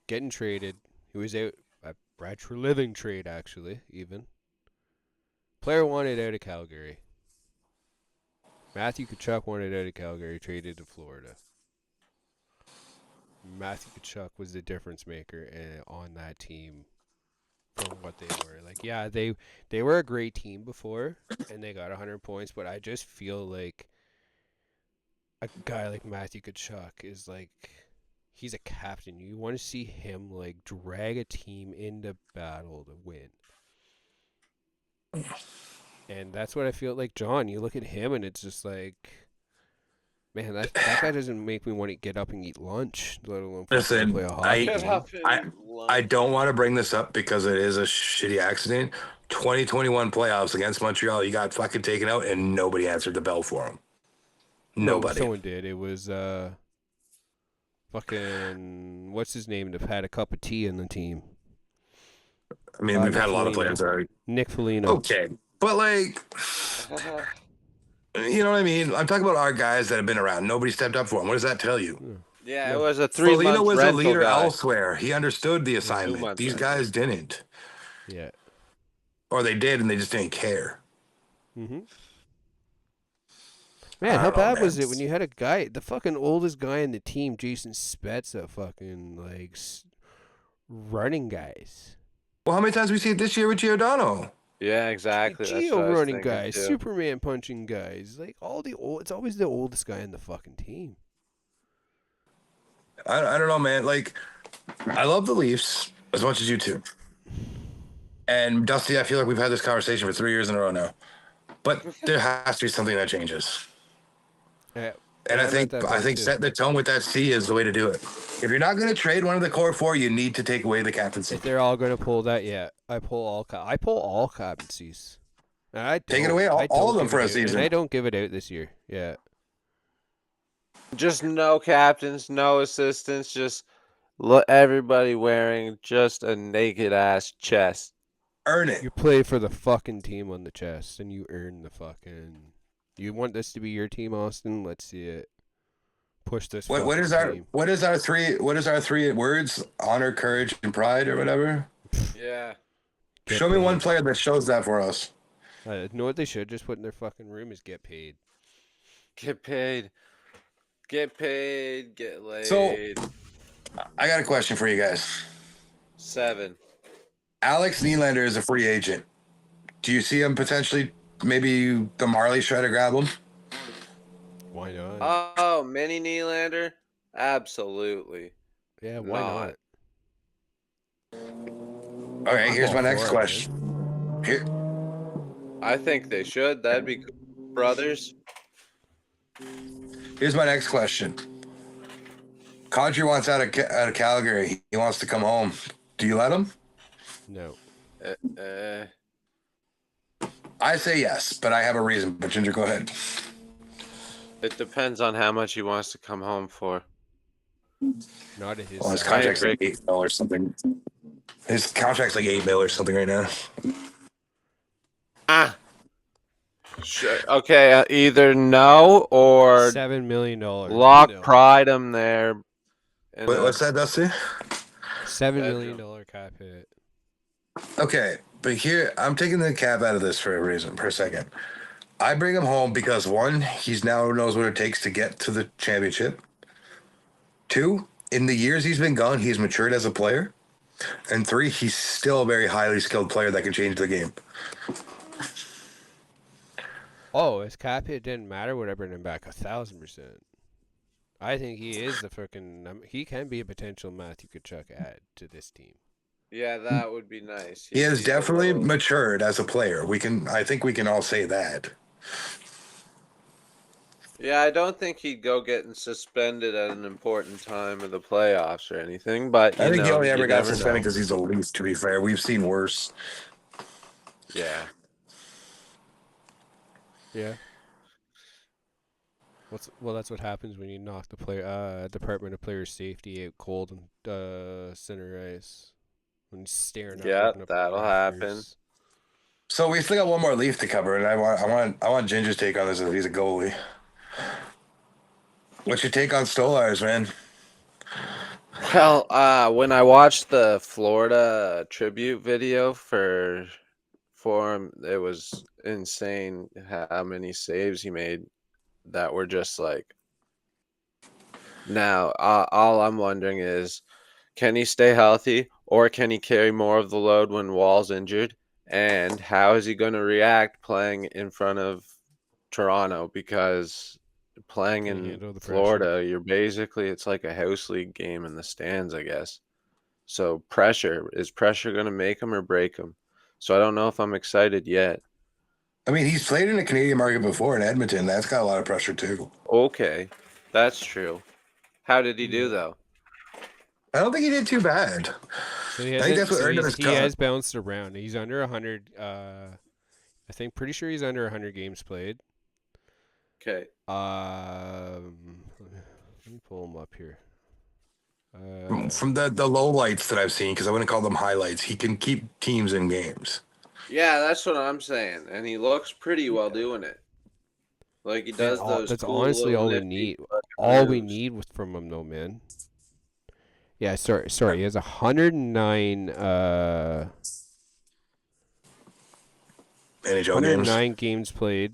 Speaker 3: getting traded, who was out a Brad Treliving trade, actually, even. Player wanted out of Calgary. Matthew Tkachuk wanted out of Calgary, traded to Florida. Matthew Tkachuk was the difference maker on that team from what they were. Like, yeah, they were a great team before, and they got 100 points, but I just feel like a guy like Matthew Tkachuk is like, he's a captain. You want to see him, like, drag a team into battle to win. And that's what I feel like, John. You look at him, and it's just like, man, that guy doesn't make me want to get up and eat lunch, let alone play a hockey game.
Speaker 4: I don't want to bring this up because it is a shitty accident. 2021 playoffs against Montreal, you got fucking taken out, and nobody answered the bell for him. Nobody.
Speaker 3: No, someone did. It was fucking what's his name that had a cup of tea in the team.
Speaker 4: I mean, we've had a lot of players already.
Speaker 3: Nick Foligno.
Speaker 4: Okay, but like, you know what I mean? I'm talking about our guys that have been around. Nobody stepped up for him. What does that tell you?
Speaker 2: Yeah, it was a 3 month
Speaker 4: Foligno was a leader
Speaker 2: guy.
Speaker 4: elsewhere. He understood the assignment. These guys didn't.
Speaker 3: Yeah.
Speaker 4: Or they did, and they just didn't care.
Speaker 3: Mm-hmm. Man, how bad was it when you had a guy, the fucking oldest guy in the team, Jason Spezza, fucking, like, running guys?
Speaker 4: Well, how many times we see it this year with Giordano?
Speaker 2: Yeah, exactly.
Speaker 3: Gio running guys, too. Superman punching guys. Like, it's always the oldest guy in the fucking team.
Speaker 4: I don't know, man. Like, I love the Leafs as much as you two. And Dusty, I feel like we've had this conversation for 3 years in a row now. But there has to be something that changes.
Speaker 3: Yeah,
Speaker 4: and I think setting the tone with that C is the way to do it. If you're not going to trade one of the core four, you need to take away the captaincy.
Speaker 3: If they're all going to pull that, yeah, I pull all captaincies.
Speaker 4: Take it away, all of them for a season.
Speaker 3: And I don't give it out this year. Yeah.
Speaker 2: Just no captains, no assistants. Just Everybody wearing just a naked ass chest.
Speaker 4: Earn it.
Speaker 3: You play for the fucking team on the chest, and you earn the fucking. You want this to be your team, Austin? Let's see it. Push this.
Speaker 4: What
Speaker 3: fucking
Speaker 4: is our
Speaker 3: team.
Speaker 4: what is our three words? Honor, courage, and pride, or whatever.
Speaker 2: Yeah.
Speaker 4: Show me one player that shows that for us.
Speaker 3: Know what they should just put in their fucking room is get paid.
Speaker 2: Get paid. Get paid. Get laid.
Speaker 4: So, I got a question for you guys.
Speaker 2: 7.
Speaker 4: Alex Nylander is a free agent. Do you see him potentially? Maybe the Marlies try to grab him.
Speaker 3: Why not?
Speaker 2: Oh, mini Nylander? Absolutely.
Speaker 3: Yeah, why not?
Speaker 4: Okay, here's my next question. Here,
Speaker 2: I think they should. That'd be cool. Brothers.
Speaker 4: here's my next question. Kadri wants out of Calgary. He wants to come home. Do you let him?
Speaker 3: No.
Speaker 4: I say yes, but I have a reason. But Ginger, go ahead.
Speaker 2: It depends on how much he wants to come home for.
Speaker 3: Not at his.
Speaker 4: Well, his contract's like $8 or something. His contract's like $8 or something right now.
Speaker 2: Sure. Okay, either no or
Speaker 3: $7 million.
Speaker 2: lock pride him there.
Speaker 4: What's that, Dusty?
Speaker 3: $7 million cap hit.
Speaker 4: Okay, but here I'm taking the cap out of this for a reason. For a second, I bring him home because 1, he's now knows what it takes to get to the championship. 2, in the years he's been gone, he's matured as a player. And 3, he's still a very highly skilled player that can change the game.
Speaker 3: Oh, his cap hit didn't matter. Would I bring him back 1,000%? I think he is the freaking. He can be a potential Matthew Tkachuk add to this team.
Speaker 2: Yeah, that would be nice.
Speaker 4: He has definitely matured as a player. I think we can all say that.
Speaker 2: Yeah, I don't think he'd go getting suspended at an important time of the playoffs or anything. But
Speaker 4: I think he only ever got suspended because he's the least. To be fair, we've seen worse.
Speaker 2: Yeah.
Speaker 3: Yeah. That's what happens when you knock the Department of Player Safety out cold and center ice. When he's staring
Speaker 2: yeah, that'll happen.
Speaker 4: So we still got one more Leaf to cover, and I want Ginger's take on this if he's a goalie. What's your take on Stolarz, man?
Speaker 2: Well, when I watched the Florida tribute video for him, it was insane how many saves he made that were just like. Now, all I'm wondering is, can he stay healthy, or can he carry more of the load when Wall's injured? And how is he going to react playing in front of Toronto? Because playing in Florida, it's like a house league game in the stands, I guess. So is pressure going to make him or break him? So I don't know if I'm excited yet.
Speaker 4: I mean, he's played in the Canadian market before in Edmonton. That's got a lot of pressure too.
Speaker 2: Okay, that's true. How did he do though?
Speaker 4: I don't think he did too bad.
Speaker 3: So I think that's what earned him his cut. He has bounced around. He's under 100. Pretty sure he's under 100 games played.
Speaker 2: Okay.
Speaker 3: Let me pull him up here.
Speaker 4: From the low lights that I've seen, because I wouldn't call them highlights, he can keep teams in games.
Speaker 2: Yeah, that's what I'm saying, and he looks pretty well doing it. Like he does those.
Speaker 3: That's
Speaker 2: cool
Speaker 3: honestly all we need. All we need from him, though, man. Yeah, sorry. He has 109
Speaker 4: NHL
Speaker 3: 109 games played.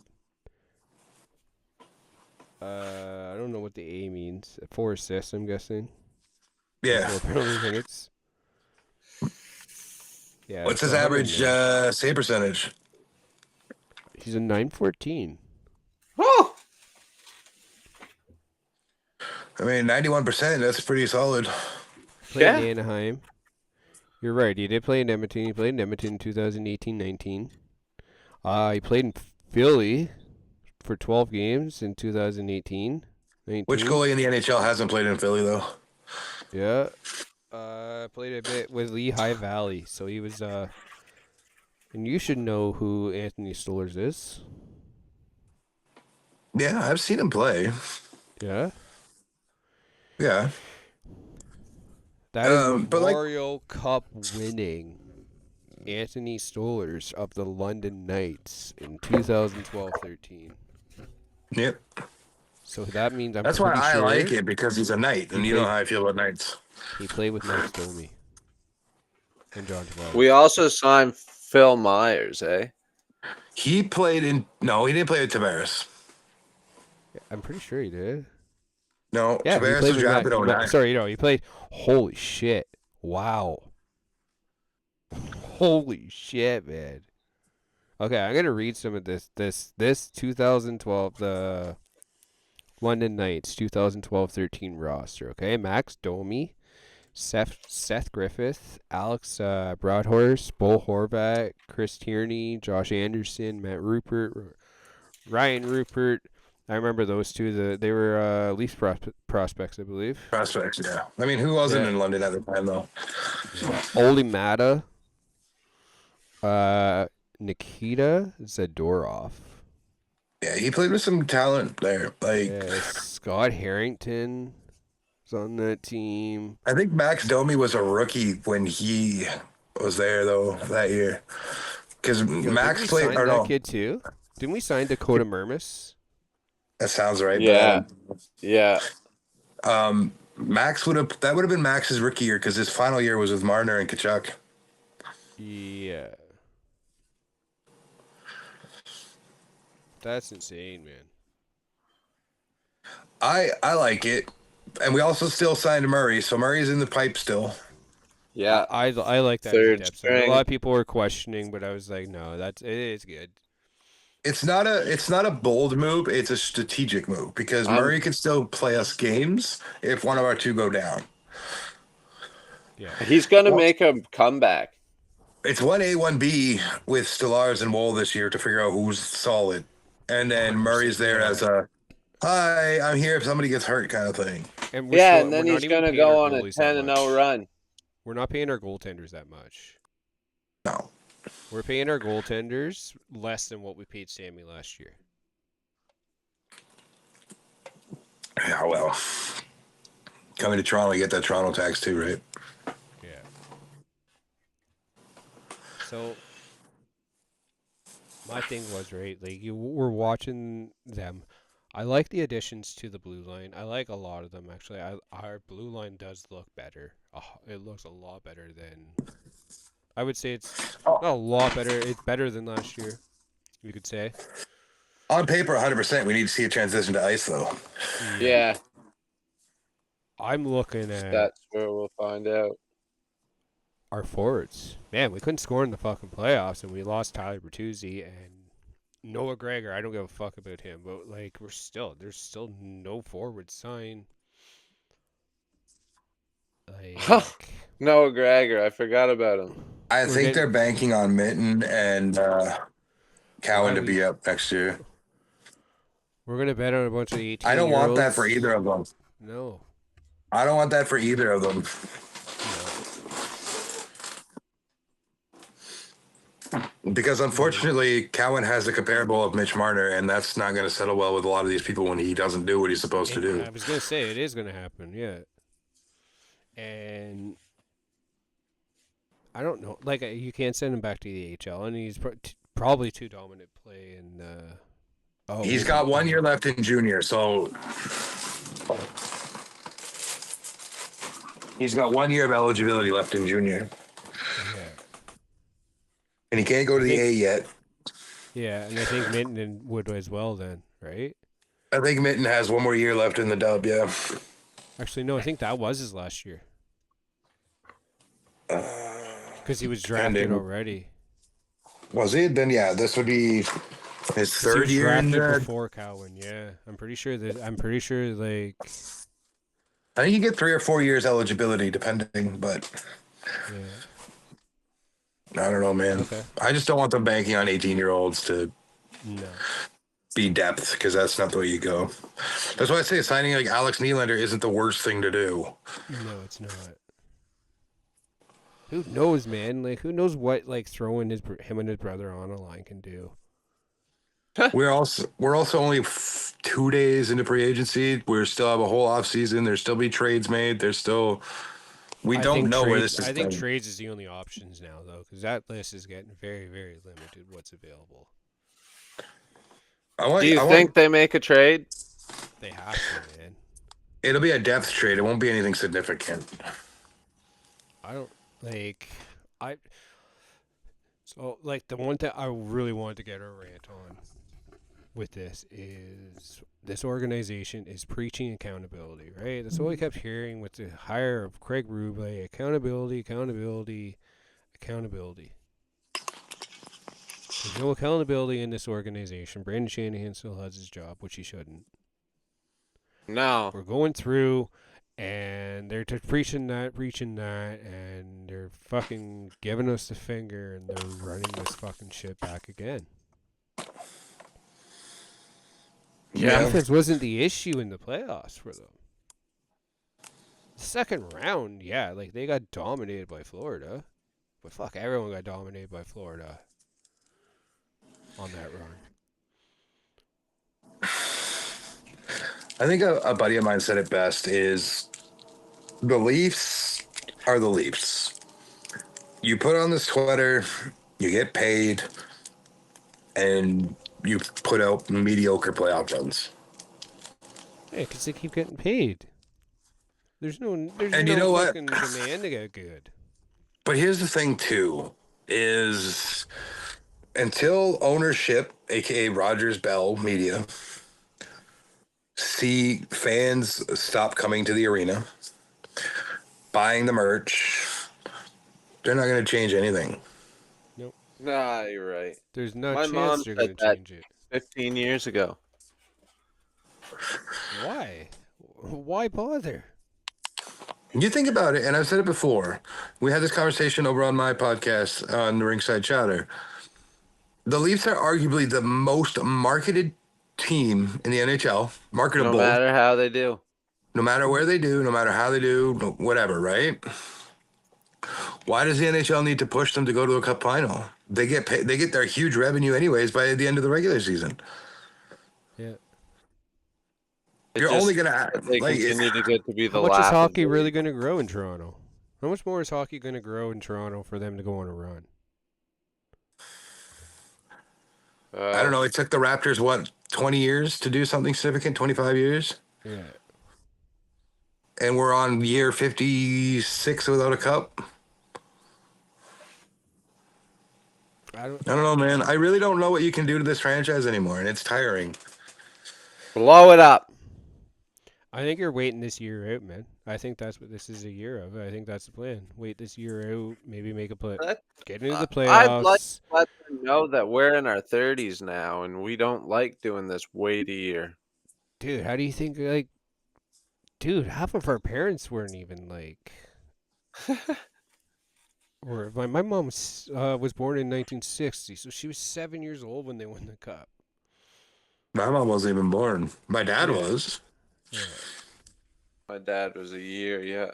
Speaker 3: I don't know what the A means. 4 assists, I'm guessing.
Speaker 4: Yeah.
Speaker 3: 4 penalty minutes. Yeah.
Speaker 4: What's his average save percentage?
Speaker 3: He's a 914.
Speaker 2: Woo!
Speaker 4: I mean, 91%. That's pretty solid.
Speaker 3: Played in Anaheim. You're right. He did play in Edmonton. He played in Edmonton in 2018-19. He played in Philly for 12 games in 2018. 19.
Speaker 4: Which goalie in the NHL hasn't played in Philly, though?
Speaker 3: Yeah. Played a bit with Lehigh Valley. So he was, and you should know who Anthony Stolarz is.
Speaker 4: Yeah, I've seen him play.
Speaker 3: Yeah?
Speaker 4: Yeah.
Speaker 3: That is
Speaker 4: But like,
Speaker 3: Memorial Cup winning Anthony Stollers of the London Knights in 2012-13.
Speaker 4: yep.
Speaker 3: So that means I'm
Speaker 4: That's why
Speaker 3: pretty
Speaker 4: I
Speaker 3: sure
Speaker 4: like it, because he's a Knight,
Speaker 3: he
Speaker 4: and you know
Speaker 3: played.
Speaker 4: how I feel about Knights.
Speaker 3: He played with Max Domi and John Tavares.
Speaker 2: We also signed Phil Myers, eh?
Speaker 4: He played in. No, he didn't play with Tavares.
Speaker 3: I'm pretty sure he did.
Speaker 4: No,
Speaker 3: Yeah, he
Speaker 4: Tavares
Speaker 3: played
Speaker 4: was
Speaker 3: with
Speaker 4: drafted
Speaker 3: Max.
Speaker 4: 09.
Speaker 3: Sorry, he played. Holy shit! Wow. Holy shit, man. Okay, I'm gonna read some of this 2012 the London Knights 2012-13 roster. Okay, Max Domi, Seth Griffith, Alex Broadhorse, Bo Horvat, Chris Tierney, Josh Anderson, Matt Rupert, Ryan Rupert. I remember those two. They were Leafs prospects, I believe.
Speaker 4: Prospects, yeah. I mean, who wasn't in London at the time, though?
Speaker 3: Yeah. Oli Mata, Nikita Zadorov.
Speaker 4: Yeah, he played with some talent there. Like,
Speaker 3: Yeah, Scott Harrington was on that team.
Speaker 4: I think Max Domi was a rookie when he was there, though, that year. Because Max
Speaker 3: didn't we
Speaker 4: played,
Speaker 3: sign
Speaker 4: or
Speaker 3: that
Speaker 4: no,
Speaker 3: kid too? Didn't we sign Dakota Murmis?
Speaker 4: that sounds right.
Speaker 2: Yeah. Yeah.
Speaker 4: Max would have, that would have been Max's rookie year, because his final year was with Marner and Kachuk.
Speaker 3: Yeah. That's insane, man.
Speaker 4: I like it. And we also still signed Murray, so Murray's in the pipe still.
Speaker 2: Yeah.
Speaker 3: I like that
Speaker 2: Third
Speaker 3: depth.
Speaker 2: string.
Speaker 3: A lot of people were questioning, but I was like, no, it is good.
Speaker 4: It's not a bold move, it's a strategic move, because Murray can still play us games if one of our two go down.
Speaker 3: Yeah.
Speaker 2: He's going to make a comeback.
Speaker 4: It's 1A, 1B with Stellars and Woll this year to figure out who's solid. And then Murray's there as a, hi, I'm here if somebody gets hurt kind of thing.
Speaker 3: And
Speaker 2: And then he's going to go on a 10-0 run.
Speaker 3: We're not paying our goaltenders that much.
Speaker 4: No.
Speaker 3: We're paying our goaltenders less than what we paid Sammy last year.
Speaker 4: Yeah, well. Coming to Toronto, you get that Toronto tax too, right?
Speaker 3: Yeah. So my thing was, right, like you were watching them. I like the additions to the blue line. I like a lot of them, actually. Our blue line does look better. It looks a lot better than... I would say it's not a lot better. It's better than last year, you could say.
Speaker 4: On paper, 100%. We need to see a transition to ice, though.
Speaker 2: Yeah.
Speaker 3: I'm looking at...
Speaker 2: That's where we'll find out.
Speaker 3: Our forwards. Man, we couldn't score in the fucking playoffs, and we lost Tyler Bertuzzi and Noah Gregor. I don't give a fuck about him, but like there's still no forward sign. Like
Speaker 2: Noah Gregor, I forgot about him.
Speaker 4: I think they're banking on Mitten and Cowan to be up next year.
Speaker 3: We're gonna bet on a bunch of 18-year-olds.
Speaker 4: I don't want that for either of them.
Speaker 3: No.
Speaker 4: I don't want that for either of them. Because unfortunately, Cowan has a comparable of Mitch Marner, and that's not going to settle well with a lot of these people when he doesn't do what he's supposed to do.
Speaker 3: I was going to say, it is going to happen, yeah. And I don't know. Like, you can't send him back to the AHL, and he's probably too dominant play. And
Speaker 4: he's got 1 year left in junior, so he's got 1 year of eligibility left in junior.
Speaker 3: Yeah.
Speaker 4: And he can't go to the A yet.
Speaker 3: Yeah, and I think Minton would as well then, right?
Speaker 4: I think Mitten has 1 more year left in the dub, yeah.
Speaker 3: Actually, no, I think that was his last year. Because he was drafted already.
Speaker 4: Was he? Then, yeah, this would be his third year in
Speaker 3: drafted before Cowan, yeah. I'm pretty sure, like...
Speaker 4: I think you get 3 or 4 years eligibility, depending, but...
Speaker 3: Yeah.
Speaker 4: I don't know, man.
Speaker 3: Okay.
Speaker 4: I just don't want them banking on 18-year-olds to be depth, because that's not the way you go. That's why I say signing like Alex Nylander isn't the worst thing to do.
Speaker 3: No, it's not. Who knows, man? Like, who knows what like throwing him and his brother on a line can do?
Speaker 4: We're also only 2 days into free agency. We still have a whole off season. There'll still be trades made. There's still We don't know where this is
Speaker 3: I think
Speaker 4: going.
Speaker 3: trades is the only options now, though, because that list is getting very, very limited. What's available?
Speaker 2: Do you think they make a trade?
Speaker 3: They have to, man.
Speaker 4: It'll be a depth trade. It won't be anything significant.
Speaker 3: I don't like. So like the one thing I really wanted to get a rant on with this is this organization is preaching accountability, right? That's all I kept hearing with the hire of Craig Rubé: accountability, accountability, accountability. There's no accountability in this organization. Brandon Shanahan still has his job, which he shouldn't.
Speaker 2: No.
Speaker 3: We're going through, and they're preaching that, and they're fucking giving us the finger, and they're running this fucking shit back again.
Speaker 2: Yeah.
Speaker 3: Defense wasn't the issue in the playoffs for them. Second round, yeah, like they got dominated by Florida. But fuck, everyone got dominated by Florida on that run.
Speaker 4: I think a buddy of mine said it best is the Leafs are the Leafs. You put on the sweater, you get paid, and you put out mediocre playoff runs.
Speaker 3: Yeah, because they keep getting paid. There's no
Speaker 4: you know what?
Speaker 3: fucking demand to get good.
Speaker 4: But here's the thing, too, is until ownership, a.k.a. Rogers Bell Media, see fans stop coming to the arena, buying the merch, they're not going to change anything.
Speaker 3: Nope.
Speaker 2: Nah, you're right.
Speaker 3: There's no
Speaker 2: My
Speaker 3: chance
Speaker 2: mom
Speaker 3: they're
Speaker 2: said
Speaker 3: going to
Speaker 2: that
Speaker 3: change it.
Speaker 2: 15 years ago.
Speaker 3: Why? Why bother?
Speaker 4: You think about it, and I've said it before. We had this conversation over on my podcast on the Ringside Chatter. The Leafs are arguably the most marketed team in the NHL. Marketable.
Speaker 2: No matter how they do.
Speaker 4: No matter where they do, no matter how they do, whatever, right? Why does the NHL need to push them to go to a cup final? They get paid, they get their huge revenue anyways by the end of the regular season.
Speaker 3: Yeah.
Speaker 4: You're only gonna
Speaker 2: they continue to get to be the
Speaker 3: How much is
Speaker 2: laugh of
Speaker 3: hockey
Speaker 2: the
Speaker 3: really
Speaker 2: league.
Speaker 3: going to grow in Toronto? How much more is hockey going to grow in Toronto for them to go on a run?
Speaker 4: I don't know. It took the Raptors, 20 years to do something significant? 25 years?
Speaker 3: Yeah.
Speaker 4: And we're on year 56 without a cup? I don't know, man. I really don't know what you can do to this franchise anymore, and it's tiring.
Speaker 2: Blow it up.
Speaker 3: I think you're waiting this year out, man. I think that's what this is a year of. I think that's the plan. Wait this year out, maybe make a play. Get into the playoffs.
Speaker 2: I'd like to let them know that we're in our 30s now, and we don't like doing this wait a year.
Speaker 3: Dude, how do you think, like... Dude, half of our parents weren't even, like... or my mom was born in 1960, so she was 7 years old when they won the cup.
Speaker 4: My mom wasn't even born. My dad was.
Speaker 3: Yeah.
Speaker 2: My dad was a year, yeah.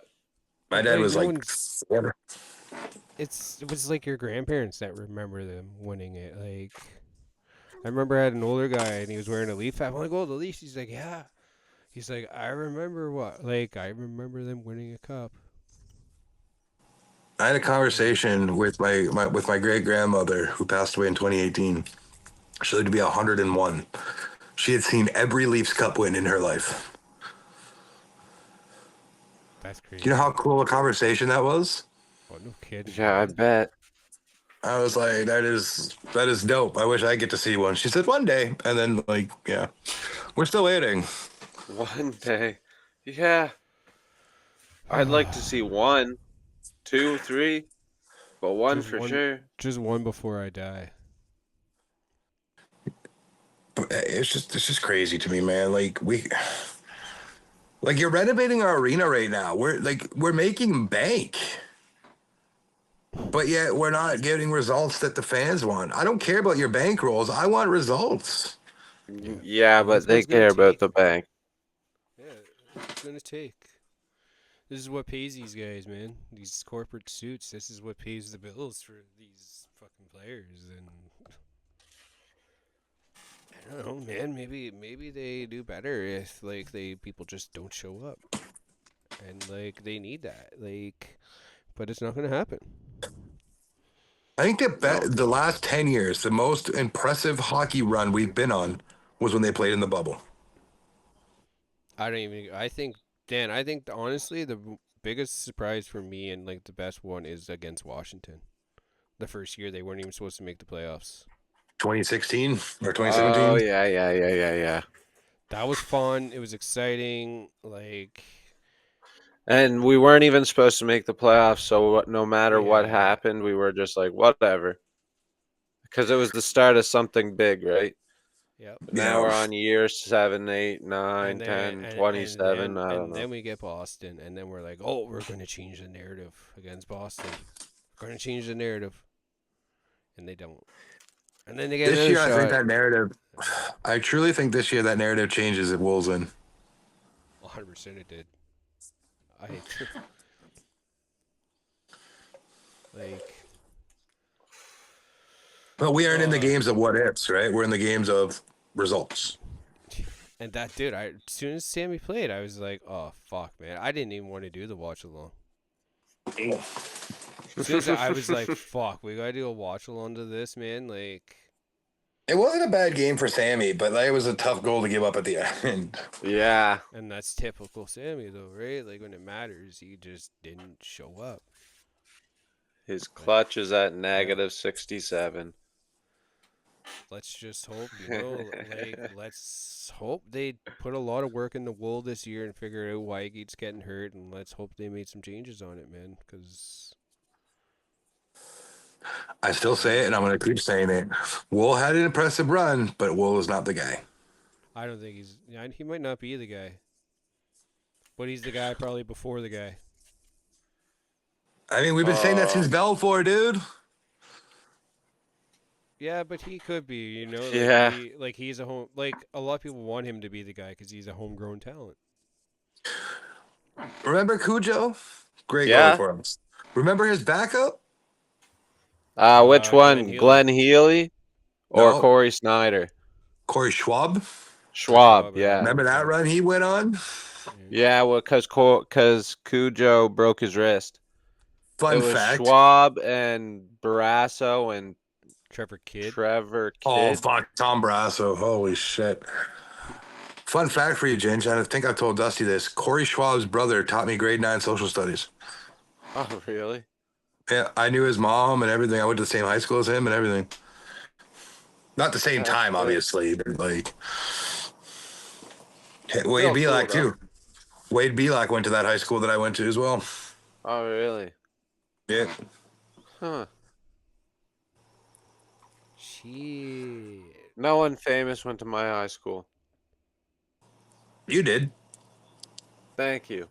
Speaker 4: My dad was like...
Speaker 3: It was like your grandparents that remember them winning it. Like, I remember I had an older guy and he was wearing a Leaf hat. I'm like, oh, the Leafs. He's like, yeah. He's like, I remember I remember them winning a cup.
Speaker 4: I had a conversation with my great grandmother who passed away in 2018. She lived to be 101. She had seen every Leafs Cup win in her life.
Speaker 3: That's crazy.
Speaker 4: Do you know how cool a conversation that was?
Speaker 3: Oh, no kidding.
Speaker 2: Yeah, I bet.
Speaker 4: I was like, that is dope. I wish I get to see one. She said one day, and then yeah, we're still waiting.
Speaker 2: One day, yeah. I'd like to see 1, 2, 3, but one
Speaker 3: just
Speaker 2: for
Speaker 3: one,
Speaker 2: sure.
Speaker 3: Just one before I die.
Speaker 4: But it's just crazy to me, man. You're renovating our arena right now. We're making bank. But yet we're not getting results that the fans want. I don't care about your bankrolls. I want results.
Speaker 2: Yeah, but they care about the bank.
Speaker 3: Yeah, it's going to take. This is what pays these guys, man. These corporate suits. This is what pays the bills for these fucking players. And I don't know, man. Maybe they do better if people just don't show up. and like they need that. Like, but it's not going to happen.
Speaker 4: I think the last 10 years, the most impressive hockey run we've been on was when they played in the bubble.
Speaker 3: I think, Dan, I think honestly the biggest surprise for me and like the best one is against Washington. The first year they weren't even supposed to make the playoffs.
Speaker 4: 2016 or 2017.
Speaker 2: Oh yeah.
Speaker 3: That was fun. It was exciting. Like,
Speaker 2: And we weren't even supposed to make the playoffs, so no matter what
Speaker 3: yeah.
Speaker 2: happened, we were just like, whatever. Because it was the start of something big, right?
Speaker 3: Yep.
Speaker 2: But now we're on year 7, 8, 9,
Speaker 3: And
Speaker 2: 10,
Speaker 3: then
Speaker 2: 27. I don't know.
Speaker 3: then we get Boston, and then we're like, oh, we're going to change the narrative against Boston. We're going to change the narrative, and they don't. And then they get
Speaker 4: This
Speaker 3: another
Speaker 4: year,
Speaker 3: shot.
Speaker 4: I think that narrative. I truly think this year that narrative changes if Wool's in.
Speaker 3: 100% it did. Like.
Speaker 4: But we aren't in the games of what ifs, right? We're in the games of results.
Speaker 3: And that dude, as soon as Sammy played, I was like, "Oh fuck, man!" I didn't even want to do the watch along. As soon as I was like, "Fuck, we gotta do a watch along to this, man." Like,
Speaker 4: it wasn't a bad game for Sammy, but like, it was a tough goal to give up at the end.
Speaker 2: Yeah.
Speaker 3: And that's typical Sammy, though, right? Like when it matters, he just didn't show up.
Speaker 2: His clutch is at negative 67.
Speaker 3: Let's just hope, let's hope they put a lot of work into Wool this year and figure out why he keeps getting hurt, and let's hope they made some changes on it, man, because
Speaker 4: I still say it, and I'm going to keep saying it. Wool had an impressive run, but Wool is not the guy.
Speaker 3: I don't think he might not be the guy, but he's the guy probably before the guy.
Speaker 4: I mean, we've been saying that since Belfort, dude.
Speaker 3: Yeah, but he could be,
Speaker 2: Yeah.
Speaker 3: He's a a lot of people want him to be the guy because he's a homegrown talent.
Speaker 4: Remember Cujo? Great goal for us. Remember his backup?
Speaker 2: Which one? Glenn Healy or Corey Snyder?
Speaker 4: Corey Schwab.
Speaker 2: Schwab, yeah.
Speaker 4: Remember that run he went on?
Speaker 2: Yeah, well, because Cujo broke his wrist.
Speaker 4: Fun fact.
Speaker 2: Schwab and Barrasso and
Speaker 3: Trevor Kidd.
Speaker 4: Oh, fuck. Tom Barrasso. Holy shit. Fun fact for you, Ginge. I think I told Dusty this. Corey Schwab's brother taught me grade 9 social studies.
Speaker 2: Oh, really?
Speaker 4: Yeah, I knew his mom and everything. I went to the same high school as him and everything. Not the same time, obviously, but like... Wade Belak, too. Wade Belak went to that high school that I went to as well.
Speaker 2: Oh, really?
Speaker 4: Yeah.
Speaker 2: Huh.
Speaker 3: Shit.
Speaker 2: No one famous went to my high school.
Speaker 4: You did.
Speaker 2: Thank you.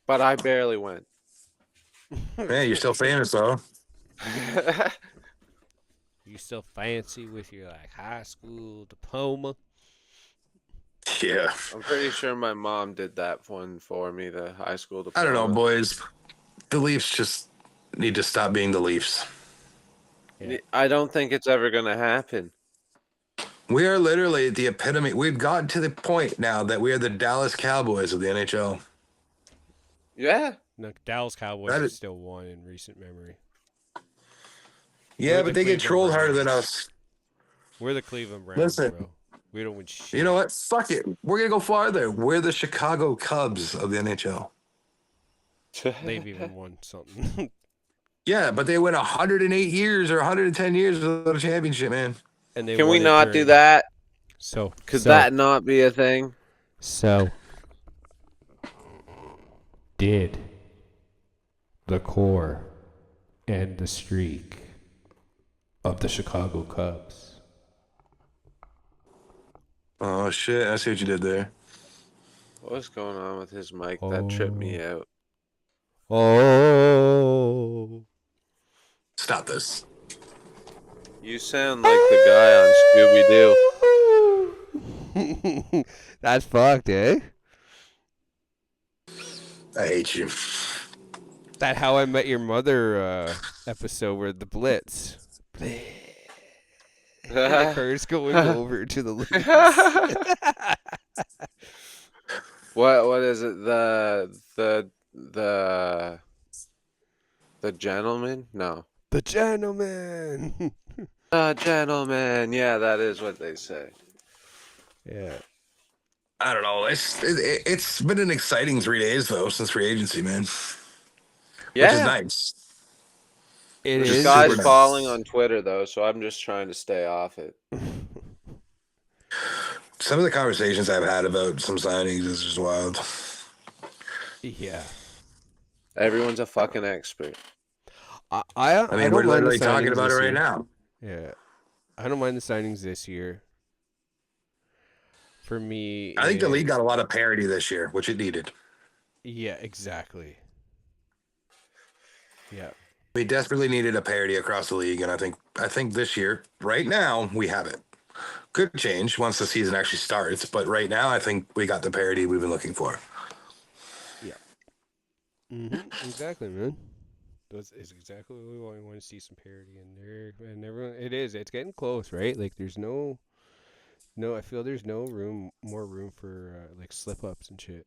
Speaker 2: But I barely went.
Speaker 4: Hey, you're still famous, though.
Speaker 3: You still fancy with your high school diploma?
Speaker 4: Yeah.
Speaker 2: I'm pretty sure my mom did that one for me, the high school diploma.
Speaker 4: I don't know, boys. The Leafs just need to stop being the Leafs.
Speaker 2: Yeah. I don't think it's ever going to happen.
Speaker 4: We are literally the epitome. We've gotten to the point now that we are the Dallas Cowboys of the NHL.
Speaker 2: Yeah.
Speaker 3: No, Dallas Cowboys have still won in recent memory.
Speaker 4: Yeah, but they get trolled harder than us.
Speaker 3: We're the Cleveland Browns, bro. We don't win shit.
Speaker 4: You know what? Fuck it. We're going to go farther. We're the Chicago Cubs of the NHL.
Speaker 3: They've even won something.
Speaker 4: Yeah, but they went 108 years or 110 years without a championship, man.
Speaker 3: And they
Speaker 2: Can we not do that? Could that not be a thing?
Speaker 3: So, did the core and the streak of the Chicago Cubs?
Speaker 4: Oh, shit. I see what you did there.
Speaker 2: What's going on with his mic? That tripped me out.
Speaker 3: Oh.
Speaker 4: Stop this.
Speaker 2: You sound like the guy on Scooby-Doo.
Speaker 3: That's fucked, eh?
Speaker 4: I hate you.
Speaker 3: That How I Met Your Mother episode where the Blitz. The car's going over to the Leafs.
Speaker 2: What is it? The gentleman? No.
Speaker 3: The gentleman.
Speaker 2: The gentleman. Yeah, that is what they say.
Speaker 3: Yeah.
Speaker 4: I don't know. It's been an exciting 3 days though since free agency, man. Which is
Speaker 2: Yeah.
Speaker 4: nice.
Speaker 3: It
Speaker 4: Which
Speaker 2: The
Speaker 4: is
Speaker 3: is.
Speaker 2: sky's
Speaker 4: super
Speaker 2: falling
Speaker 4: nice.
Speaker 2: on Twitter though, so I'm just trying to stay off it.
Speaker 4: Some of the conversations I've had about some signings is just wild.
Speaker 3: Yeah.
Speaker 2: Everyone's a fucking expert.
Speaker 4: I
Speaker 3: I
Speaker 4: mean, we're
Speaker 3: don't mind the
Speaker 4: literally talking
Speaker 3: signings
Speaker 4: about it
Speaker 3: this
Speaker 4: right
Speaker 3: year.
Speaker 4: now.
Speaker 3: Yeah. I don't mind the signings this year. For me,
Speaker 4: I think the league got a lot of parity this year, which it needed.
Speaker 3: Yeah, exactly. Yeah.
Speaker 4: We desperately needed a parity across the league, and I think this year, right now, we have it. Could change once the season actually starts, but right now, I think we got the parity we've been looking for.
Speaker 3: Yeah. Exactly, man. That's is exactly what we want. We want to see some parity in there, and everyone. It's getting close, right? Like, there's no. I feel there's no more room for like slip ups and shit.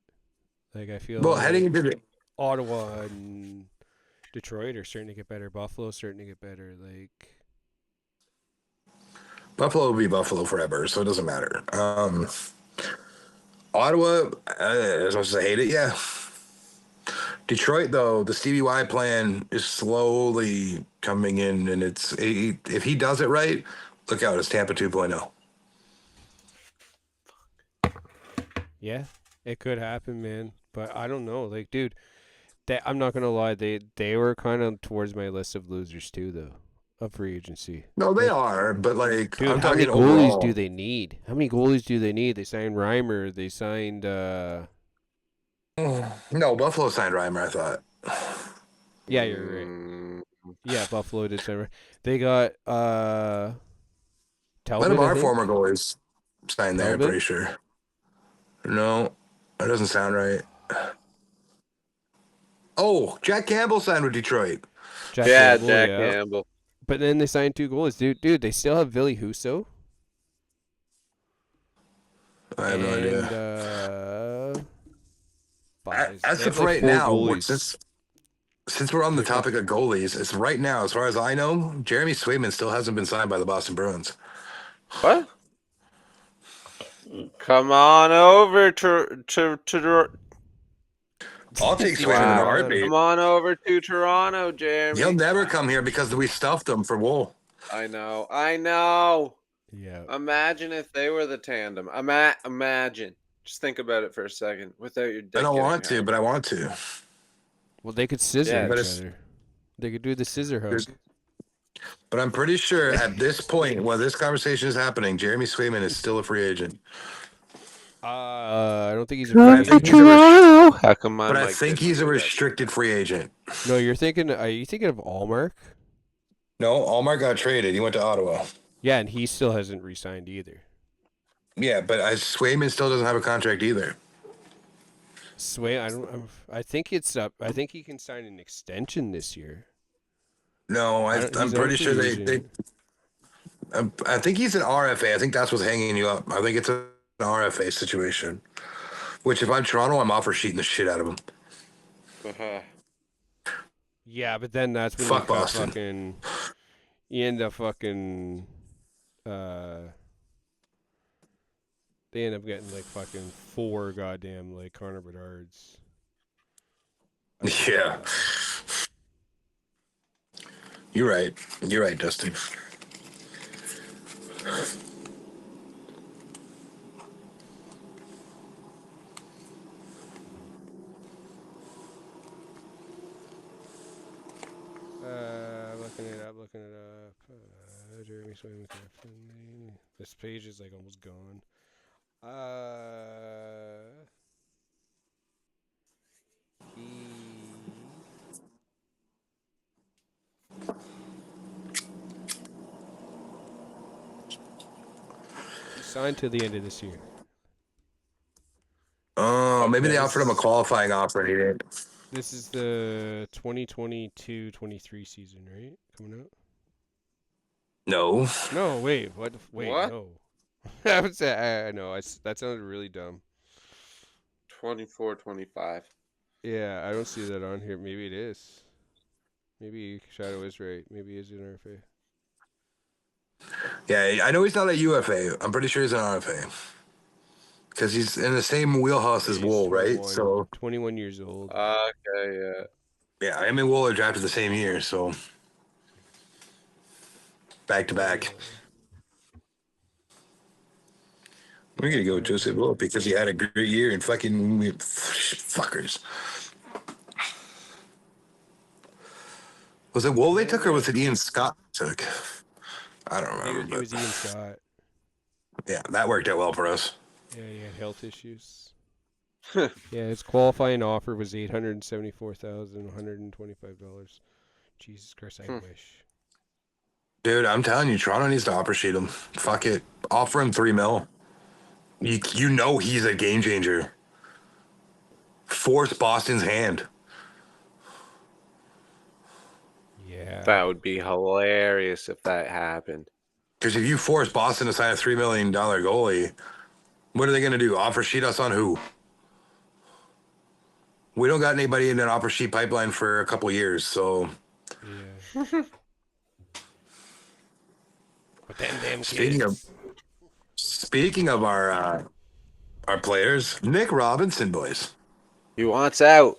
Speaker 3: Like, I
Speaker 4: Well, heading
Speaker 3: feel
Speaker 4: into the
Speaker 3: Ottawa and Detroit are starting to get better. Buffalo's starting to get better. Like,
Speaker 4: Buffalo will be Buffalo forever, so it doesn't matter. Ottawa, as much as I hate it, yeah. Detroit, though, the Stevie Y plan is slowly coming in, and if he does it right, look out, it's Tampa 2.0.
Speaker 3: yeah, it could happen, man. But I don't know. Like, dude, I'm not gonna lie. They were kind of towards my list of losers too, though, of free agency.
Speaker 4: No, they
Speaker 3: Like,
Speaker 4: are, but like
Speaker 3: dude,
Speaker 4: I'm
Speaker 3: how many
Speaker 4: talking
Speaker 3: goalies do
Speaker 4: overall.
Speaker 3: they need? How many goalies do they need? They signed Reimer. They signed.
Speaker 4: No, Buffalo signed Reimer, I thought.
Speaker 3: Yeah, you're right.
Speaker 2: Mm,
Speaker 3: Yeah, Buffalo did sign. They got
Speaker 4: One of
Speaker 3: Talbot, I
Speaker 4: our
Speaker 3: think.
Speaker 4: former goalies signed there, I'm
Speaker 3: Talbot.
Speaker 4: pretty sure. No, that doesn't sound right. Oh, Jack Campbell signed with Detroit.
Speaker 3: Jack
Speaker 2: yeah,
Speaker 3: Campbell.
Speaker 2: Jack
Speaker 3: Yeah.
Speaker 2: Campbell.
Speaker 3: But then they signed two goalies, dude. Dude, they still have Ville Husso
Speaker 4: I have no
Speaker 3: and
Speaker 4: idea. As
Speaker 3: they have
Speaker 4: of
Speaker 3: like
Speaker 4: right
Speaker 3: four
Speaker 4: now,
Speaker 3: goalies.
Speaker 4: since we're on the
Speaker 3: Like,
Speaker 4: topic of goalies, it's right now, as far as I know, Jeremy Swayman still hasn't been signed by the Boston Bruins.
Speaker 2: What? Come on over
Speaker 4: I'll take
Speaker 3: See
Speaker 4: Swayman in a
Speaker 3: Toronto.
Speaker 4: heartbeat.
Speaker 2: Come on over to Toronto,
Speaker 4: He'll
Speaker 2: Jeremy.
Speaker 4: never come here because we stuffed him for Wool.
Speaker 2: I know.
Speaker 3: Yeah.
Speaker 2: Imagine if they were the tandem. Imagine. Just think about it for a second without your
Speaker 4: I
Speaker 2: dick
Speaker 4: don't
Speaker 2: getting
Speaker 4: want to,
Speaker 2: hard.
Speaker 4: but I want to.
Speaker 3: Well, they could scissor
Speaker 2: Yeah,
Speaker 4: But
Speaker 3: each
Speaker 4: it's
Speaker 3: other. They could do the scissor
Speaker 4: there's
Speaker 3: hug.
Speaker 4: but I'm pretty sure at this point, while this conversation is happening, Jeremy Swayman is still a free agent.
Speaker 3: I don't think he's a
Speaker 4: But
Speaker 3: free
Speaker 4: I think
Speaker 3: agent.
Speaker 4: he's a
Speaker 2: How come my
Speaker 4: but I
Speaker 2: mic
Speaker 4: think
Speaker 2: didn't
Speaker 4: he's a
Speaker 2: do that?
Speaker 4: restricted free agent.
Speaker 3: No, you're thinking. Are you thinking of Allmark?
Speaker 4: No, Allmark got traded. He went to Ottawa.
Speaker 3: Yeah, and he still hasn't re-signed either.
Speaker 4: Yeah, but Swayman still doesn't have a contract either.
Speaker 3: Sway, I think it's up. I think he can sign an extension this year.
Speaker 4: No, I'm
Speaker 3: He's not a
Speaker 4: pretty sure
Speaker 3: free
Speaker 4: they
Speaker 3: agent.
Speaker 4: I think he's an RFA. I think that's what's hanging you up. I think it's an RFA situation. Which, if I'm Toronto, I'm offer sheeting the shit out of him.
Speaker 3: Yeah, but then that's when
Speaker 4: Fuck
Speaker 3: you got
Speaker 4: Boston.
Speaker 3: fucking. You end up fucking. They end up getting like fucking 4 goddamn like Connor Bedard's.
Speaker 4: Yeah. You're right. You're right, Dustin.
Speaker 3: Looking it up. Jeremy Swayman. This page is like almost gone. He signed to the end of this year.
Speaker 4: Oh, maybe
Speaker 3: Yeah,
Speaker 4: they offered him a qualifying offer and he didn't.
Speaker 3: This is the 2022-23 season, right? Coming out?
Speaker 4: No.
Speaker 3: No, wait. What? Wait,
Speaker 2: What?
Speaker 3: no. I would say, no, that sounded really dumb.
Speaker 2: 24, 25.
Speaker 3: Yeah, I don't see that on here. Maybe it is. Maybe Shadow is right. Maybe he is an RFA.
Speaker 4: Yeah, I know he's not a UFA. I'm pretty sure he's an RFA. Because he's in the same wheelhouse as
Speaker 3: Yeah, he's
Speaker 4: Wool, right?
Speaker 3: 21,
Speaker 4: So
Speaker 3: 21 years old.
Speaker 2: Okay, yeah.
Speaker 4: yeah, him and Wool are drafted the same year, so back to back. We're gonna go with Joseph Wool because he had a great year and fucking fuckers. Was it Wool they took or was it Ian Scott took? I don't
Speaker 3: I think
Speaker 4: remember.
Speaker 3: it was Ian Scott.
Speaker 4: Yeah, that worked out well for us.
Speaker 3: Yeah, he had health issues. Yeah, his qualifying offer was $874,125. Jesus Christ, I wish.
Speaker 4: Dude, I'm telling you, Toronto needs to offer sheet him. Fuck it. Offer him $3 million. You know he's a game changer. Force Boston's hand.
Speaker 3: Yeah.
Speaker 2: That would be hilarious if that happened.
Speaker 4: Because if you force Boston to sign a $3 million goalie, what are they going to do? Offer sheet us on who? We don't got anybody in an offer sheet pipeline for a couple years, so.
Speaker 3: Yeah. But them damn
Speaker 4: Speaking
Speaker 3: kids.
Speaker 4: speaking of our players, Nick Robinson, boys.
Speaker 2: He wants out.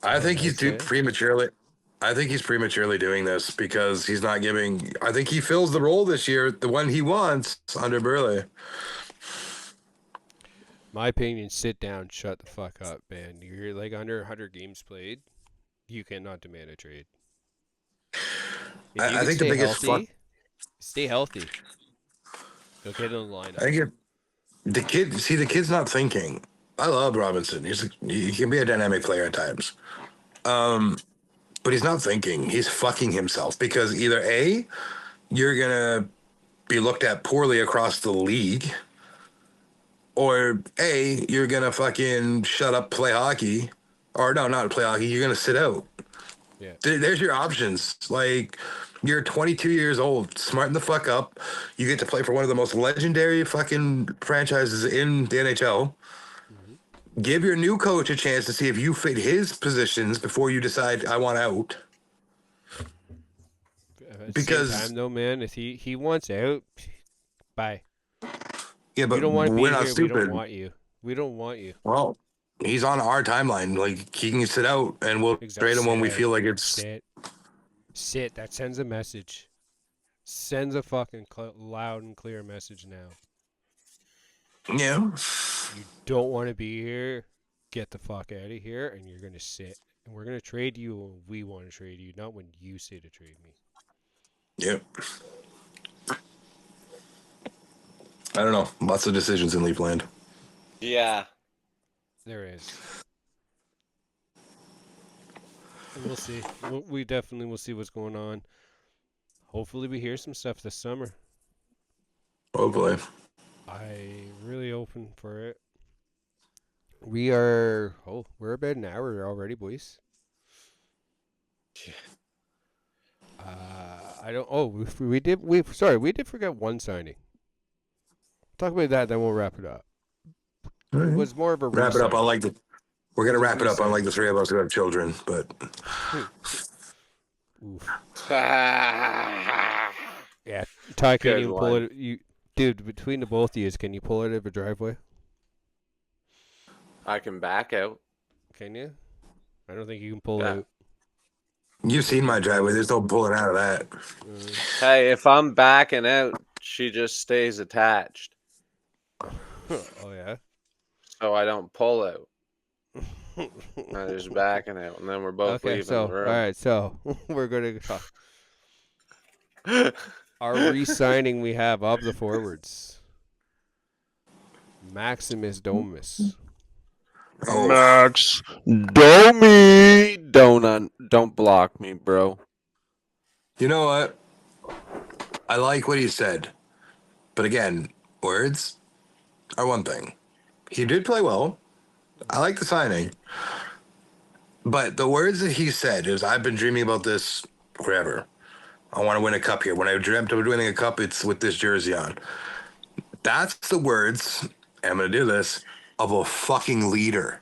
Speaker 4: I think
Speaker 3: nice,
Speaker 4: he's
Speaker 3: eh?
Speaker 4: prematurely. I think he's prematurely doing this because he's not giving. I think he fills the role this year, the one he wants under Burley.
Speaker 3: My opinion, sit down, shut the fuck up, man. You're like under 100 games played. You cannot demand a trade. If you
Speaker 4: I think the biggest
Speaker 3: stay healthy. You'll get in the lineup.
Speaker 4: I think the kid's not thinking. I love Robinson. He can be a dynamic player at times. But he's not thinking. He's fucking himself because either A, you're gonna be looked at poorly across the league, or A, you're gonna fucking shut up, play hockey, or no, not play hockey. You're gonna sit out.
Speaker 3: Yeah.
Speaker 4: There's your options. Like, you're 22 years old, smarten the fuck up. You get to play for one of the most legendary fucking franchises in the NHL.
Speaker 3: Mm-hmm.
Speaker 4: Give your new coach a chance to see if you fit his positions before you decide I want out.
Speaker 3: At
Speaker 4: Because
Speaker 3: the same time, though, man, if he wants out, bye.
Speaker 4: yeah, but
Speaker 3: You don't want to be
Speaker 4: we're
Speaker 3: here.
Speaker 4: not
Speaker 3: We don't
Speaker 4: stupid.
Speaker 3: want you. We don't want you.
Speaker 4: Well, he's on our timeline. Like, he can sit out, and we'll trade him when we feel like it's.
Speaker 3: Sit. That sends a message. Sends a fucking loud and clear message now.
Speaker 4: Yeah.
Speaker 3: You don't want to be here. Get the fuck out of here, and you're gonna sit. And we're gonna trade you when we want to trade you, not when you say to trade me.
Speaker 4: Yep. I don't know. Lots of decisions in Leafland.
Speaker 2: Yeah.
Speaker 3: There is. We'll see. We definitely will see what's going on. Hopefully we hear some stuff this summer.
Speaker 4: Hopefully.
Speaker 3: I'm really open for it. We're about an hour already, boys. We did forget one signing. Talk about that, then we'll wrap it up.
Speaker 4: Right.
Speaker 3: It was more of a
Speaker 4: wrap it up. We're gonna wrap it up. Unlike the three of us who have children, but
Speaker 3: oof. Yeah, Ty, can you pull it? Dude, between the both of you, can you pull it out of a driveway?
Speaker 2: I can back out.
Speaker 3: Can you? I don't think you can pull it out.
Speaker 4: You've seen my driveway. There's no pulling out of that.
Speaker 2: Hey, if I'm backing out, she just stays attached.
Speaker 3: Oh, yeah?
Speaker 2: So I don't pull out. I'm just backing out, and then we're both leaving the room.
Speaker 3: All right, so we're going to talk. Our re-signing we have of the forwards. Maximus Domus.
Speaker 2: Oh. Max Domi. Don't block me, bro.
Speaker 4: You know what? I like what he said. But again, words are one thing. He did play well. I like the signing. But the words that he said is, I've been dreaming about this forever. I want to win a cup here. When I dreamt of winning a cup, it's with this jersey on. That's the words I'm going to do this, of a fucking leader.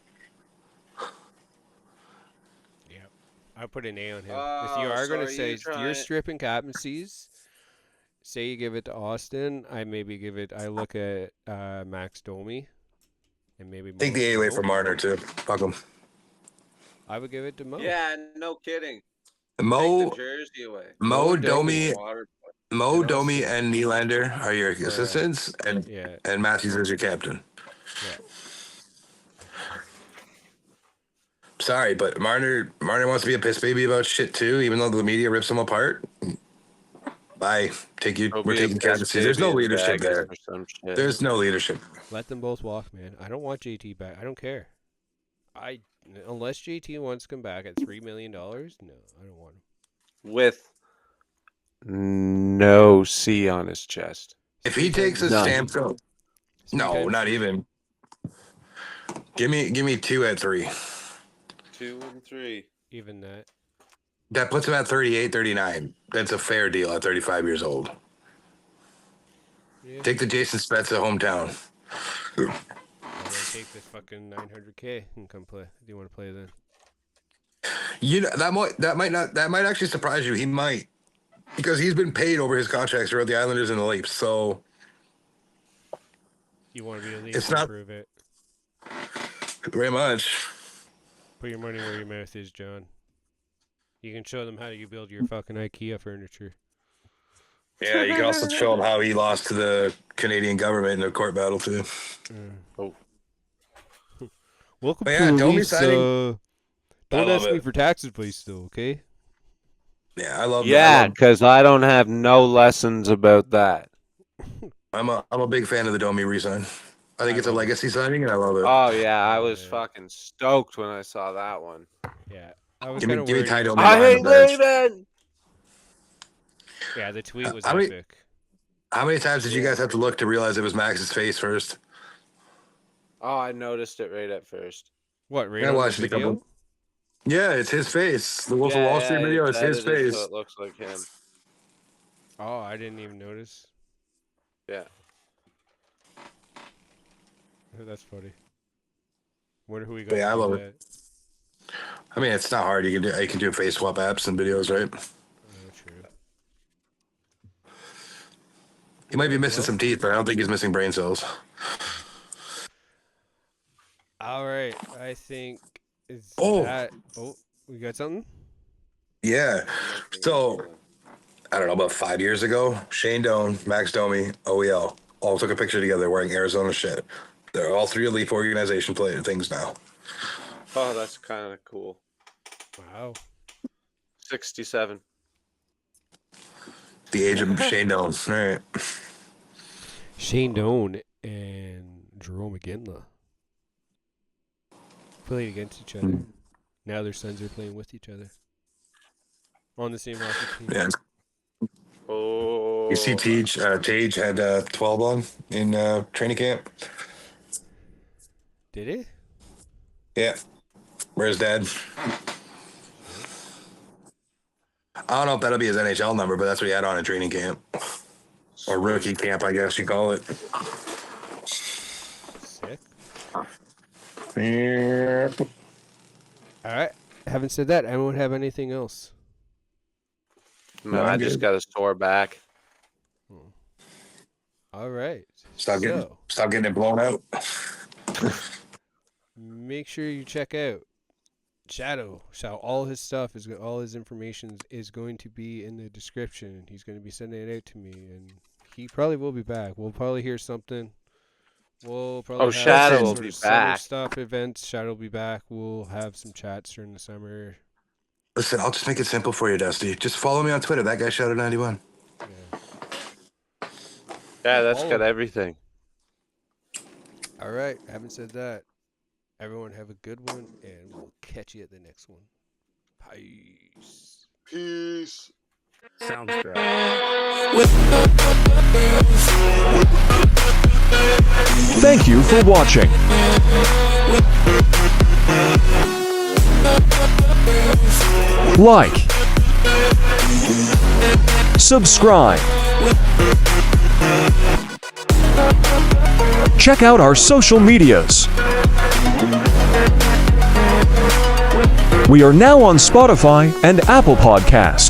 Speaker 3: Yep. I put an A on him. If
Speaker 2: Oh,
Speaker 3: you are
Speaker 2: so
Speaker 3: going
Speaker 2: are
Speaker 3: to
Speaker 2: you
Speaker 3: say you're
Speaker 2: trying?
Speaker 3: stripping captaincies, say you give it to Austin, I look at Max Domi and maybe
Speaker 4: Take the A away
Speaker 3: Mo.
Speaker 4: from Marner, too. Fuck him.
Speaker 3: I would give it to Mo.
Speaker 2: Yeah, no kidding. Take
Speaker 4: Mo,
Speaker 2: the jersey away.
Speaker 4: Mo,
Speaker 3: Domi.
Speaker 4: Domi, Mo,
Speaker 3: And
Speaker 4: Domi,
Speaker 3: Austin.
Speaker 4: and Nylander are your assistants,
Speaker 3: Yeah.
Speaker 4: and Matthews is your captain.
Speaker 3: Yeah.
Speaker 4: Sorry, but Marner wants to be a piss baby about shit too, even though the media rips him apart. Bye.
Speaker 2: He'll
Speaker 4: We're
Speaker 2: be a
Speaker 4: taking
Speaker 2: piss
Speaker 4: captaincy. There's
Speaker 2: baby
Speaker 4: no
Speaker 2: in
Speaker 4: leadership
Speaker 2: Vegas
Speaker 4: there.
Speaker 2: or some shit.
Speaker 4: There's no leadership.
Speaker 3: Let them both walk, man. I don't want JT back. I don't care. Unless JT wants to come back at $3 million, no, I don't want him.
Speaker 2: With no C on his chest.
Speaker 4: If he takes a stamp, no, not even. Give me 2 at 3.
Speaker 2: 2 and 3.
Speaker 3: Even that.
Speaker 4: That puts him at 38, 39. That's a fair deal at 35 years old.
Speaker 3: Yeah.
Speaker 4: Take the Jason Spezza hometown.
Speaker 3: And then take this fucking $900K and come play. Do you want to play then?
Speaker 4: You know that might actually surprise you. He might, because he's been paid over his contracts throughout the Islanders and the Leafs. So
Speaker 3: you want to be a Leaf
Speaker 4: it's
Speaker 3: and
Speaker 4: not
Speaker 3: prove it.
Speaker 4: Very much.
Speaker 3: Put your money where your mouth is, John. You can show them how you build your fucking IKEA furniture.
Speaker 4: Yeah, you can also show him how he lost to the Canadian government in a court battle too.
Speaker 2: Oh.
Speaker 3: Welcome
Speaker 4: But
Speaker 3: to
Speaker 4: yeah,
Speaker 3: the
Speaker 4: don't be
Speaker 3: Leafs.
Speaker 4: signing-
Speaker 3: Don't
Speaker 4: love
Speaker 3: ask me
Speaker 4: it.
Speaker 3: for taxes, please. Still, okay?
Speaker 4: Yeah, I love.
Speaker 2: Yeah, because I don't have no lessons about that.
Speaker 4: I'm a big fan of the Domi resign. I think it's a
Speaker 3: love it.
Speaker 4: legacy signing, and I love it.
Speaker 2: Oh, yeah, I was
Speaker 3: Yeah.
Speaker 2: fucking stoked when I saw that one.
Speaker 3: Yeah, I was
Speaker 4: Give me-
Speaker 3: kind of
Speaker 4: give me
Speaker 3: worried.
Speaker 4: Ty
Speaker 3: he was-
Speaker 4: Domi.
Speaker 2: I
Speaker 4: behind
Speaker 2: hate
Speaker 4: the bench.
Speaker 2: leaving!
Speaker 3: Yeah, the tweet was
Speaker 4: How many-
Speaker 3: epic.
Speaker 4: How many times did you guys have to look to realize it was Max's face first?
Speaker 2: Oh, I noticed it right at first.
Speaker 3: What? Right
Speaker 4: I
Speaker 3: on the
Speaker 4: watched it a
Speaker 3: video?
Speaker 4: couple- Yeah, it's his face. The Wolf of Wall Street video is his face.
Speaker 2: So it looks like him.
Speaker 3: Oh, I didn't even notice.
Speaker 2: Yeah.
Speaker 3: Oh, that's funny. Wonder who we got.
Speaker 4: But yeah,
Speaker 3: to
Speaker 4: I
Speaker 3: do
Speaker 4: love
Speaker 3: that.
Speaker 4: it. I mean, it's not hard. You can do face swap apps and videos, right?
Speaker 3: Oh, true.
Speaker 4: He might be missing
Speaker 3: Well-
Speaker 4: some teeth, but I don't think he's missing brain cells.
Speaker 3: All right, I think is
Speaker 4: Oh.
Speaker 3: that. Oh, we got something.
Speaker 4: Yeah. So, I don't know, about 5 years ago, Shane Doan, Max Domi, OEL all took a picture together wearing Arizona shit. They're all 3 Leaf organization things now.
Speaker 2: Oh, that's kind of cool.
Speaker 3: Wow.
Speaker 2: 67.
Speaker 4: The age of Shane Doan. All right.
Speaker 3: Shane Doan and Jerome Iginla played against each other. Now their sons are playing with each other on the same hockey team.
Speaker 4: Yeah.
Speaker 2: Oh.
Speaker 4: You see, Tage had 12 on in training camp.
Speaker 3: Did it?
Speaker 4: Yeah. Where's Dad? I don't know if that'll be his NHL number, but that's what he had on in training camp. Or rookie camp, I guess you call it.
Speaker 3: Sick.
Speaker 4: Yeah.
Speaker 3: All right. Having said that, I don't have anything else.
Speaker 2: No, I just got a sore back.
Speaker 3: All right.
Speaker 4: Stop getting it blown out.
Speaker 3: Make sure you check out Shadow. So all his stuff all his information is going to be in the description. He's going to be sending it out to me, and he probably will be back. We'll probably hear something. We'll probably have
Speaker 2: Shadow
Speaker 3: some
Speaker 2: will
Speaker 3: sort
Speaker 2: be
Speaker 3: of summer
Speaker 2: back.
Speaker 3: stuff, events. Shadow will be back. We'll have some chats during the summer.
Speaker 4: Listen, I'll just make it simple for you, Dusty. Just follow me on Twitter. That guy shouted 91.
Speaker 2: Yeah, that's got everything.
Speaker 3: All right. Having said that, everyone have a good one, and we'll catch you at the next one. Peace.
Speaker 2: Peace.
Speaker 5: Sounds great.
Speaker 1: Thank you for watching. Like, subscribe, Check out our social medias. We are now on Spotify and Apple Podcast.